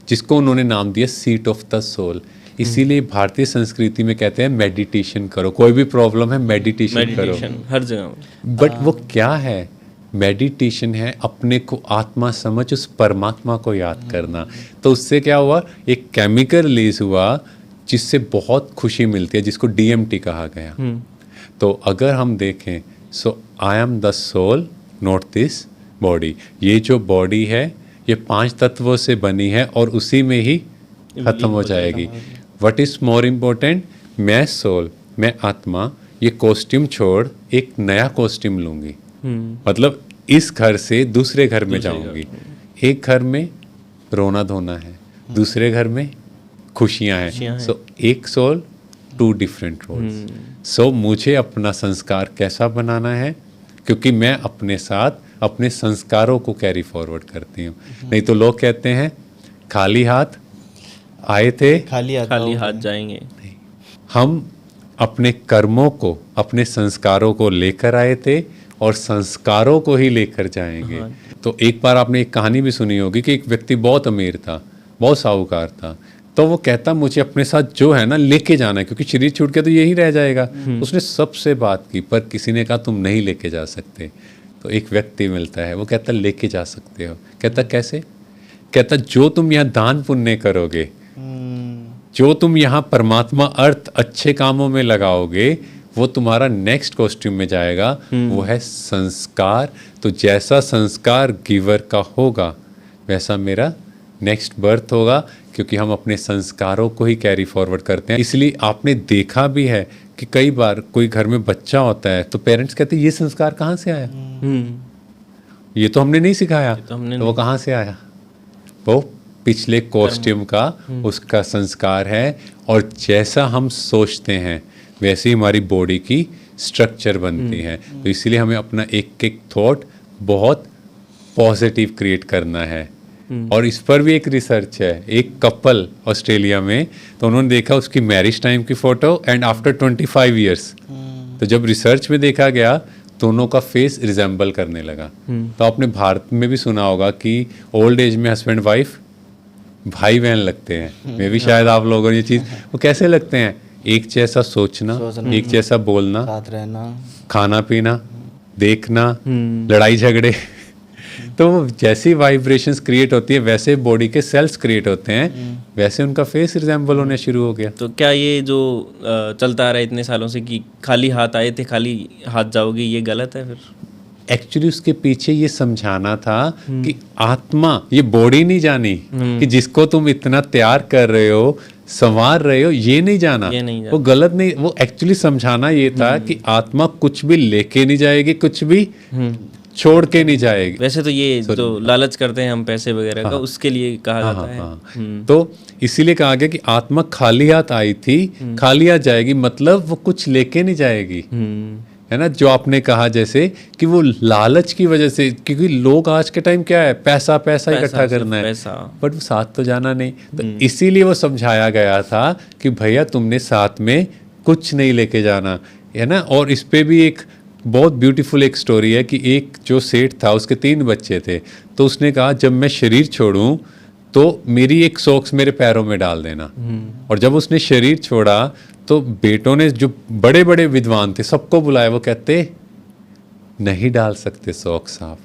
जिसको उन्होंने नाम दिया सीट ऑफ द सोल। इसीलिए भारतीय संस्कृति में कहते हैं मेडिटेशन करो, कोई भी प्रॉब्लम है मेडिटेशन करो, हर जगह। बट वो क्या है? मेडिटेशन है अपने को आत्मा समझ, उस परमात्मा को याद करना। तो उससे क्या हुआ, एक केमिकल रिलीज हुआ जिससे बहुत खुशी मिलती है, जिसको DMT कहा गया। तो अगर हम देखें, so I am the soul not this body, ये जो बॉडी है ये 5 तत्वों से बनी है और उसी में ही खत्म हो जाएगी। व्हाट इज मोर इम्पोर्टेंट, मैं सोल, मैं आत्मा, ये कॉस्ट्यूम छोड़ एक नया कॉस्ट्यूम लूंगी, मतलब इस घर से दूसरे घर में जाऊंगी। एक घर में रोना धोना है, दूसरे घर में खुशियां हैं। सो एक सोल, 2 डिफरेंट रोल्स। सो मुझे अपना संस्कार कैसा बनाना है, क्योंकि मैं अपने साथ अपने संस्कारों को कैरी फॉरवर्ड करती हूँ। नहीं तो लोग कहते हैं खाली हाथ आए थे, खाली हाथ जाएंगे। हम अपने कर्मों को, अपने संस्कारों को लेकर आए थे और संस्कारों को ही लेकर जाएंगे। तो एक बार आपने एक कहानी भी सुनी होगी कि एक व्यक्ति बहुत अमीर था, बहुत साहूकार था, तो वो कहता मुझे अपने साथ जो है ना लेके जाना है, क्योंकि शरीर छूट गया तो यही रह जाएगा। उसने सबसे बात की, पर किसी ने कहा तुम नहीं लेके जा सकते। तो एक व्यक्ति मिलता है, वो कहता लेके जा सकते हो। कहता कैसे? कहता जो तुम यहाँ दान पुण्य करोगे, जो तुम यहाँ परमात्मा अर्थ अच्छे कामों में लगाओगे, वो तुम्हारा नेक्स्ट कॉस्ट्यूम में जाएगा, वो है संस्कार। तो जैसा संस्कार गिवर का होगा वैसा मेरा नेक्स्ट बर्थ होगा, क्योंकि हम अपने संस्कारों को ही कैरी फॉरवर्ड करते हैं। इसलिए आपने देखा भी है कि कई बार कोई घर में बच्चा होता है तो पेरेंट्स कहते हैं ये संस्कार कहाँ से आया, ये तो हमने नहीं सिखाया, तो वो कहाँ से आया? वो पिछले कॉस्ट्यूम का उसका संस्कार है। और जैसा हम सोचते हैं वैसे ही हमारी बॉडी की स्ट्रक्चर बनती है। तो इसीलिए हमें अपना एक एक थॉट बहुत पॉजिटिव क्रिएट करना है। और इस पर भी एक रिसर्च है, एक कपल ऑस्ट्रेलिया में, तो उन्होंने देखा उसकी मैरिज टाइम की फोटो एंड आफ्टर 25 ईयर्स। तो जब रिसर्च में देखा गया दोनों का फेस रिजेंबल करने लगा। तो आपने भारत में भी सुना होगा कि ओल्ड एज में हस्बैंड वाइफ भाई बहन लगते हैं। मैं भी शायद आप लोगों ने ये चीज़, वो कैसे लगते हैं? एक जैसा सोचना, एक जैसा बोलना, साथ रहना, खाना पीना, देखना, लड़ाई झगड़े। तो जैसी वाइब्रेशंस क्रिएट होती है वैसे बॉडी के सेल्स क्रिएट होते हैं, वैसे उनका फेस रिजेंबल होने शुरू हो गया। तो क्या ये जो चलता आ रहा है इतने सालों से कि खाली हाथ आए थे खाली हाथ जाओगे, ये गलत है? फिर एक्चुअली उसके पीछे ये समझाना था कि आत्मा, ये बॉडी नहीं जानी कि जिसको तुम इतना तैयार कर रहे हो, संवार रहे हो, ये नहीं जाना, वो गलत नहीं। वो एक्चुअली समझाना ये था कि आत्मा कुछ भी लेके नहीं जाएगी, कुछ भी छोड़ के नहीं जाएगी। वैसे तो ये जो लालच करते हैं हम पैसे वगैरह का, उसके लिए कहा जाता है। तो इसीलिए कहा गया कि आत्मा खाली हाथ आई थी, खाली हाथ जाएगी, मतलब वो कुछ लेके नहीं जाएगी, है ना। जो आपने कहा जैसे कि वो लालच की वजह से, क्योंकि लोग आज के टाइम क्या है, पैसा पैसा इकट्ठा करना है, बट वो साथ तो जाना नहीं। तो इसीलिए वो समझाया गया था कि भैया तुमने साथ में कुछ नहीं लेके जाना, है ना। और इस पे भी एक बहुत ब्यूटीफुल एक स्टोरी है कि एक जो सेठ था उसके 3 बच्चे थे, तो उसने कहा जब मैं शरीर छोड़ूं तो मेरी एक सॉक्स मेरे पैरों में डाल देना। और जब उसने शरीर छोड़ा तो बेटों ने, जो बड़े बड़े विद्वान थे, सबको बुलाया। वो कहते नहीं डाल सकते सॉक्स आप,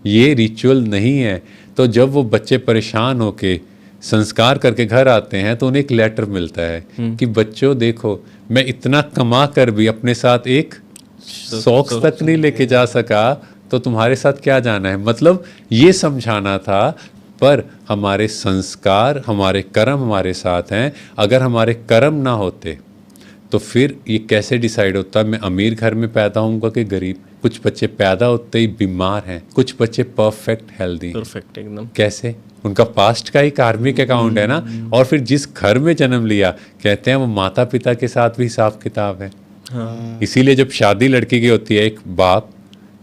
ये रिचुअल नहीं है। तो जब वो बच्चे परेशान होके संस्कार करके घर आते हैं तो उन्हें एक लेटर मिलता है कि बच्चों देखो, मैं इतना कमा कर भी अपने साथ एक सॉक्स तक नहीं लेके जा सका, तो तुम्हारे साथ क्या जाना है। मतलब ये समझाना था। पर हमारे संस्कार, हमारे कर्म हमारे साथ हैं। अगर हमारे कर्म ना होते तो फिर ये कैसे डिसाइड होता मैं अमीर घर में पैदा होऊंगा कि गरीब। कुछ बच्चे पैदा होते ही बीमार हैं, कुछ बच्चे परफेक्ट हेल्दी, परफेक्ट एकदम। कैसे? उनका पास्ट का ही कार्मिक अकाउंट है ना। और फिर जिस घर में जन्म लिया, कहते हैं वो माता पिता के साथ भी हिसाब किताब है। इसीलिए जब शादी लड़की की होती है, एक बाप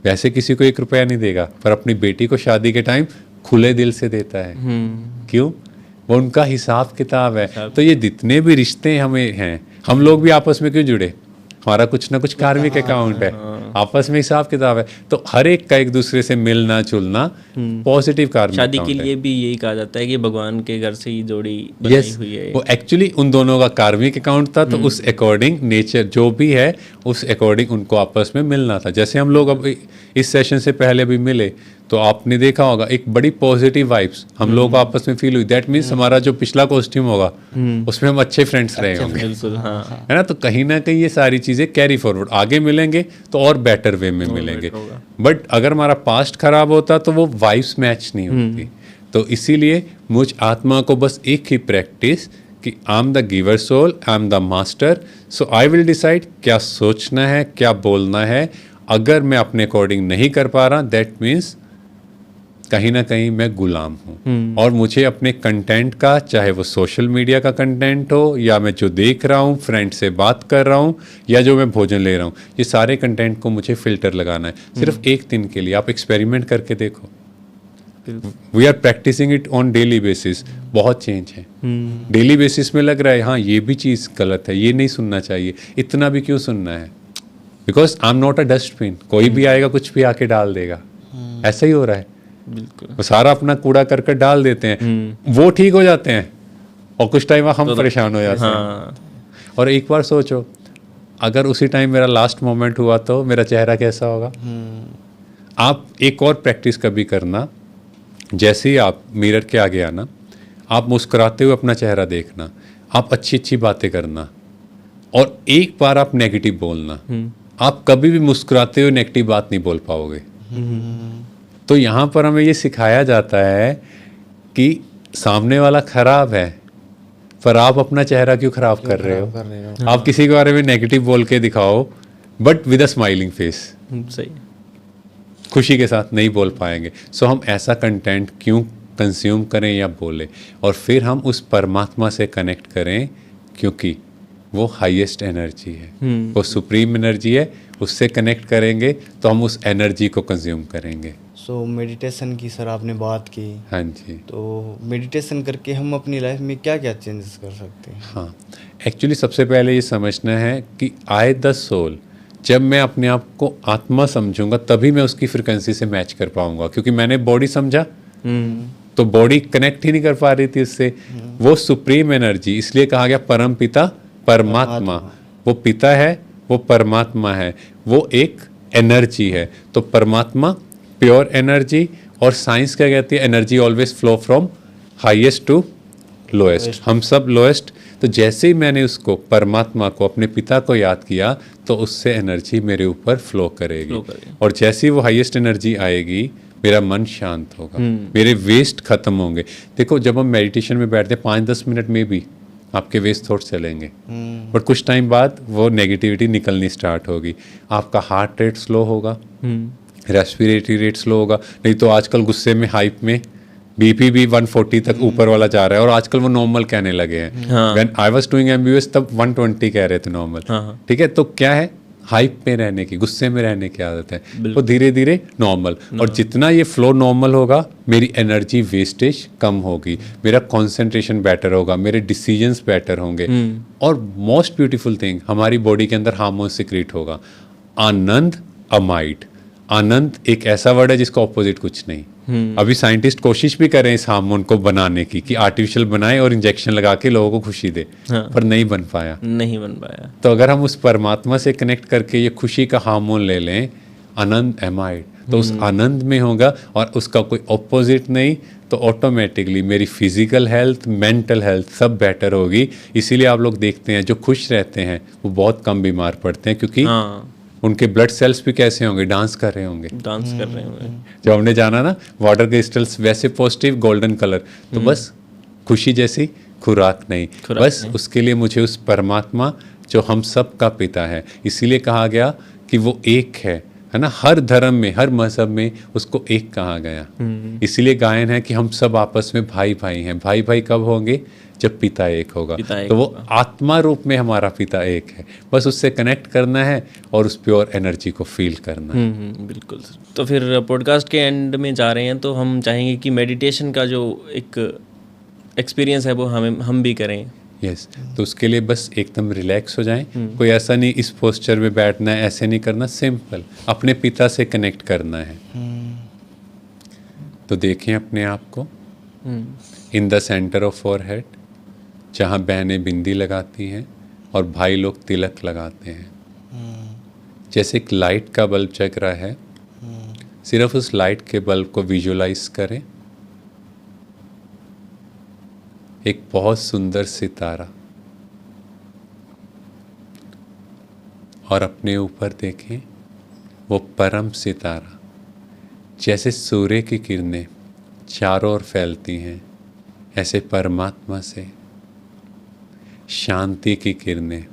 वैसे किसी को 1 रुपया नहीं देगा, पर अपनी बेटी को शादी के टाइम खुले दिल से देता है। क्यों? वो उनका हिसाब किताब है। तो ये जितने भी रिश्ते हमें हैं, हम लोग भी आपस में क्यों जुड़े? हमारा कुछ ना कुछ कार्मिक अकाउंट है, आपस में हिसाब किताब है। तो हर एक का एक दूसरे से मिलना जुलना पॉजिटिव कार्मिक शादी अकाउंट के है। लिए भी यही कहा जाता है कि भगवान के घर से ही जोड़ी बनाई यस, हुई है। वो एक्चुअली उन दोनों का कार्मिक अकाउंट था। तो उस अकॉर्डिंग नेचर जो भी है, उस अकॉर्डिंग उनको आपस में मिलना था। जैसे हम लोग अब इस सेशन से पहले भी मिले, तो आपने देखा होगा एक बड़ी पॉजिटिव वाइब्स हम लोगों को आपस में फील हुई। दैट मीन्स हमारा जो पिछला कॉस्ट्यूम होगा उसमें हम अच्छे फ्रेंड्स रहे होंगे, बिल्कुल, हाँ। है ना। तो कहीं ना कहीं ये सारी चीज़ें कैरी फॉरवर्ड आगे मिलेंगे तो और बेटर वे में मिलेंगे। बट अगर हमारा पास्ट खराब होता तो वो वाइब्स मैच नहीं होती। तो इसीलिए मुझ आत्मा को बस एक ही प्रैक्टिस कि I am the giver soul, I am the master, so I will decide क्या सोचना है, क्या बोलना है। अगर मैं अपने अकॉर्डिंग नहीं कर पा रहा, दैट मीन्स कहीं ना कहीं मैं गुलाम हूँ। और मुझे अपने कंटेंट का, चाहे वो सोशल मीडिया का कंटेंट हो, या मैं जो देख रहा हूँ, फ्रेंड से बात कर रहा हूँ, या जो मैं भोजन ले रहा हूँ, ये सारे कंटेंट को मुझे फिल्टर लगाना है। सिर्फ एक दिन के लिए आप एक्सपेरिमेंट करके देखो। We are practicing it on daily basis. बहुत चेंज है। डेली बेसिस में लग रहा है हाँ ये भी चीज़ गलत है, ये नहीं सुनना चाहिए, इतना भी क्यों सुनना है। Because I am not a dustbin, कोई भी आएगा कुछ भी आके डाल देगा। ऐसा ही हो रहा है। बिल्कुल, वो सारा अपना कूड़ा करके डाल देते हैं, वो ठीक हो जाते हैं और कुछ टाइम हम परेशान हो जाते हैं। और एक बार सोचो, अगर उसी टाइम मेरा लास्ट मोमेंट हुआ तो मेरा चेहरा कैसा होगा। आप एक और प्रैक्टिस कभी करना, जैसे ही आप मिरर के आगे आना, आप मुस्कुराते हुए अपना चेहरा देखना, आप अच्छी अच्छी बातें करना, और एक बार आप नेगेटिव बोलना। आप कभी भी मुस्कुराते हुए नेगेटिव बात नहीं बोल पाओगे। तो यहाँ पर हमें ये सिखाया जाता है कि सामने वाला खराब है, पर आप अपना चेहरा क्यों खराब कर रहे हो। आप किसी के बारे में नेगेटिव बोल के दिखाओ, but with a smiling face, सही। खुशी के साथ नहीं बोल पाएंगे। सो हम ऐसा कंटेंट क्यों कंज्यूम करें या बोलें, और फिर हम उस परमात्मा से कनेक्ट करें, क्योंकि वो हाईएस्ट एनर्जी है, वो सुप्रीम एनर्जी है। उससे कनेक्ट करेंगे तो हम उस एनर्जी को कंज्यूम करेंगे। सो मेडिटेशन की सर आपने बात की। हाँ जी। तो मेडिटेशन करके हम अपनी लाइफ में क्या क्या चेंजेस कर सकते हैं? हाँ, एक्चुअली सबसे पहले ये समझना है कि आई द सोल, जब मैं अपने आप को आत्मा समझूंगा तभी मैं उसकी फ्रिक्वेंसी से मैच कर पाऊंगा। क्योंकि मैंने बॉडी समझा तो बॉडी कनेक्ट ही नहीं कर पा रही थी उससे। वो सुप्रीम एनर्जी, इसलिए कहा गया परम पिता परमात्मा। वो पिता है, वो परमात्मा है, वो एक एनर्जी है। तो परमात्मा प्योर एनर्जी, और साइंस क्या कहती है, energy always flow from highest to lowest. हम सब लोएस्ट। तो जैसे ही मैंने उसको, परमात्मा को, अपने पिता को याद किया, तो उससे एनर्जी मेरे ऊपर फ्लो करेगी। और जैसे ही वो हाईएस्ट एनर्जी आएगी, मेरा मन शांत होगा, मेरे वेस्ट खत्म होंगे। देखो, जब हम मेडिटेशन में बैठते हैं 5-10 मिनट में भी आपके वेस्ट थॉट्स चलेंगे, बट कुछ टाइम बाद वो नेगेटिविटी निकलनी स्टार्ट होगी। आपका हार्ट रेट स्लो होगा, रेस्पिरेटरी रेट स्लो होगा। नहीं तो आजकल गुस्से में, हाइप में बीपी भी 140 तक ऊपर वाला जा रहा है, और आजकल वो नॉर्मल कहने लगे हैं। When I was doing MBBS तब 120 कह रहे थे नॉर्मल। ठीक है, तो क्या है, हाइप में रहने की, गुस्से में रहने की आदत है। तो धीरे धीरे नॉर्मल, और जितना ये फ्लो नॉर्मल होगा, मेरी एनर्जी वेस्टेज कम होगी, मेरा कंसंट्रेशन बेटर होगा, मेरे डिसीजंस बेटर होंगे। और मोस्ट ब्यूटीफुल थिंग, हमारी बॉडी के अंदर हार्मोन सिक्रीट होगा, आनंद, अमाइड। आनंद एक ऐसा वर्ड है जिसका ऑपोजिट कुछ नहीं। अभी साइंटिस्ट कोशिश भी कर रहे हैं इस हार्मोन को बनाने की कि आर्टिफिशियल बनाए और इंजेक्शन लगा के लोगों को खुशी दे, पर नहीं बन पाया। नहीं बन पाया। तो अगर हम उस परमात्मा से कनेक्ट करके ये खुशी का हार्मोन ले लें, आनंद एमाइड, तो उस आनंद में होगा और उसका कोई ऑपोजिट नहीं, तो ऑटोमेटिकली मेरी फिजिकल हेल्थ, मेंटल हेल्थ सब बेटर होगी। इसीलिए आप लोग देखते हैं जो खुश रहते हैं वो बहुत कम बीमार पड़ते हैं, क्योंकि उनके ब्लड सेल्स भी कैसे होंगे, डांस कर रहे होंगे। डांस कर रहे होंगे। जब हमने जाना ना वाटर क्रिस्टल्स वैसे पॉजिटिव गोल्डन कलर, तो बस खुशी जैसी खुराक नहीं, बस उसके लिए मुझे उस परमात्मा जो हम सब का पिता है, इसीलिए कहा गया कि वो एक है ना। हर धर्म में, हर मजहब में उसको एक कहा गया। इसीलिए गायन है कि हम सब आपस में भाई भाई हैं। भाई भाई कब होंगे, जब पिता एक होगा। तो वो आत्मा रूप में हमारा पिता एक है, बस उससे कनेक्ट करना है और उस प्योर एनर्जी को फील करना है। बिल्कुल सर। तो फिर पॉडकास्ट के एंड में जा रहे हैं, तो हम चाहेंगे कि मेडिटेशन का जो एक एक्सपीरियंस है वो हम भी करें। यस, तो उसके लिए बस एकदम रिलैक्स हो जाएं। कोई ऐसा नहीं इस पोस्चर में बैठना है, ऐसे नहीं करना, सिंपल अपने पिता से कनेक्ट करना है। तो देखें अपने आप को in the centre of forehead, जहाँ बहनें बिंदी लगाती हैं और भाई लोग तिलक लगाते हैं। जैसे एक लाइट का बल्ब जग रहा है, सिर्फ उस लाइट के बल्ब को विजुलाइज करें, एक बहुत सुंदर सितारा, और अपने ऊपर देखें वो परम सितारा, जैसे सूर्य की किरणें चारों ओर फैलती हैं, ऐसे परमात्मा से शांति की किरणें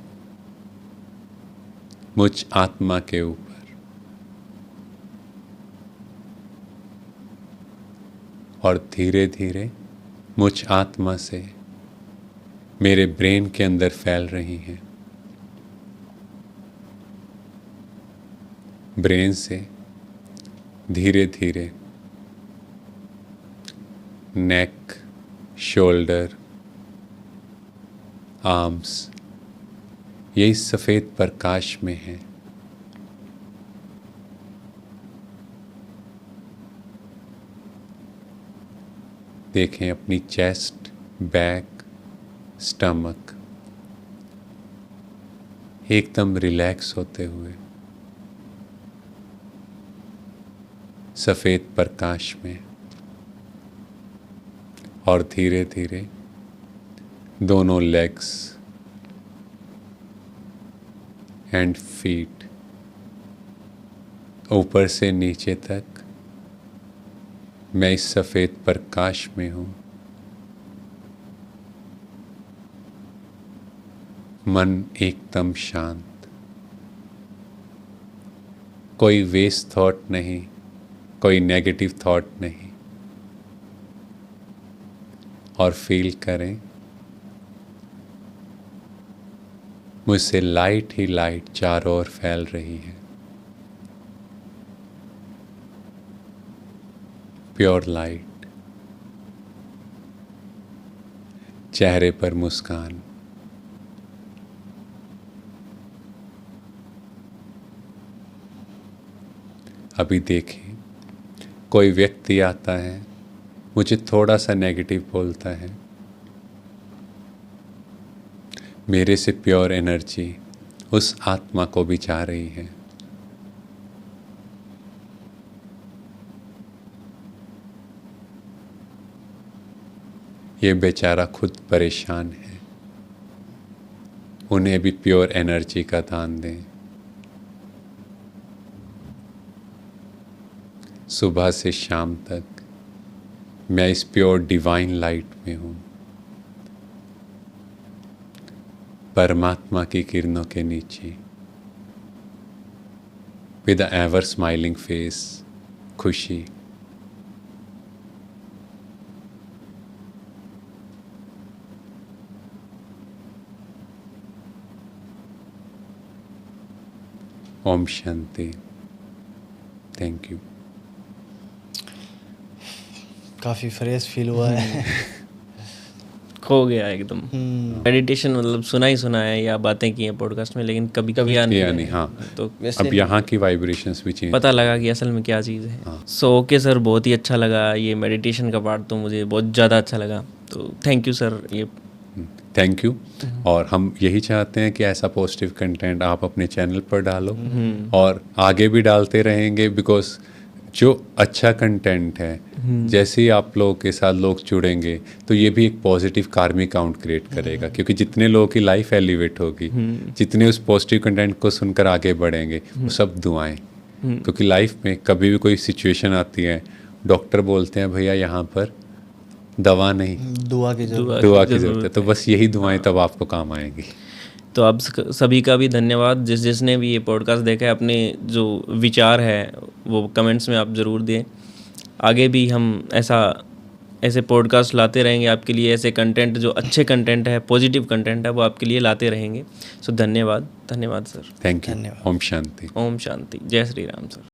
मुझ आत्मा के ऊपर, और धीरे धीरे मुझ आत्मा से मेरे ब्रेन के अंदर फैल रही हैं। ब्रेन से धीरे धीरे नेक, शोल्डर, आर्म्स, ये इस सफ़ेद प्रकाश में है। देखें अपनी चेस्ट, बैक, स्टमक एकदम रिलैक्स होते हुए सफ़ेद प्रकाश में, और धीरे धीरे दोनों लेग्स एंड फीट ऊपर से नीचे तक मैं इस सफ़ेद प्रकाश में हूँ। मन एकदम शांत, कोई वेस्ट थॉट नहीं, कोई नेगेटिव थॉट नहीं, और फील करें मुझसे लाइट ही लाइट चारों ओर फैल रही है। प्योर लाइट, चेहरे पर मुस्कान, अभी देखें कोई व्यक्ति आता है, मुझे थोड़ा सा नेगेटिव बोलता है, मेरे से प्योर एनर्जी उस आत्मा को भी जा रही है। ये बेचारा खुद परेशान है, उन्हें भी प्योर एनर्जी का दान दें। सुबह से शाम तक मैं इस प्योर डिवाइन लाइट में हूँ, परमात्मा की किरणों के नीचे, with a ever smiling face, खुशी। ओम शांति। Thank you. काफ़ी फ्रेश फील हुआ है। खो गया एकदम। मेडिटेशन मतलब सुना ही सुना है या बातें की हैं पॉडकास्ट में, लेकिन कभी किया नहीं किया है। नहीं, हाँ। तो अब यहाँ की वाइब्रेशंस भी चेंज। पता लगा कि असल में क्या चीज़ है। सो ओके सर, बहुत ही अच्छा लगा ये मेडिटेशन का पार्ट, तो मुझे बहुत ज़्यादा अच्छा लगा। तो थैंक यू सर। ये थैंक यू। और हम यही चाहते हैं कि ऐसा पॉजिटिव कंटेंट आप अपने चैनल पर डालो और आगे भी डालते रहेंगे, बिकॉज जो अच्छा कंटेंट है, जैसे ही आप लोगों के साथ लोग जुड़ेंगे तो ये भी एक पॉजिटिव कार्मिक काउंट क्रिएट करेगा, क्योंकि जितने लोगों की लाइफ एलिवेट होगी, जितने उस पॉजिटिव कंटेंट को सुनकर आगे बढ़ेंगे, वो सब दुआएं। क्योंकि लाइफ में कभी भी कोई सिचुएशन आती है, डॉक्टर बोलते हैं भैया यहाँ पर दवा नहीं, दुआ की जरूरत। दुआ की ज़रूरत है। तो बस यही दुआएं तब आपको काम आएंगी। तो आप सभी का भी धन्यवाद, जिसने भी ये पॉडकास्ट देखा है। अपने जो विचार है वो कमेंट्स में आप ज़रूर दें। आगे भी हम ऐसे पॉडकास्ट लाते रहेंगे आपके लिए, ऐसे कंटेंट जो अच्छे कंटेंट है, पॉजिटिव कंटेंट है, वो आपके लिए लाते रहेंगे। सो धन्यवाद, धन्यवाद सर। Thank you. ओम शांति। ओम शांति। जय श्री राम सर।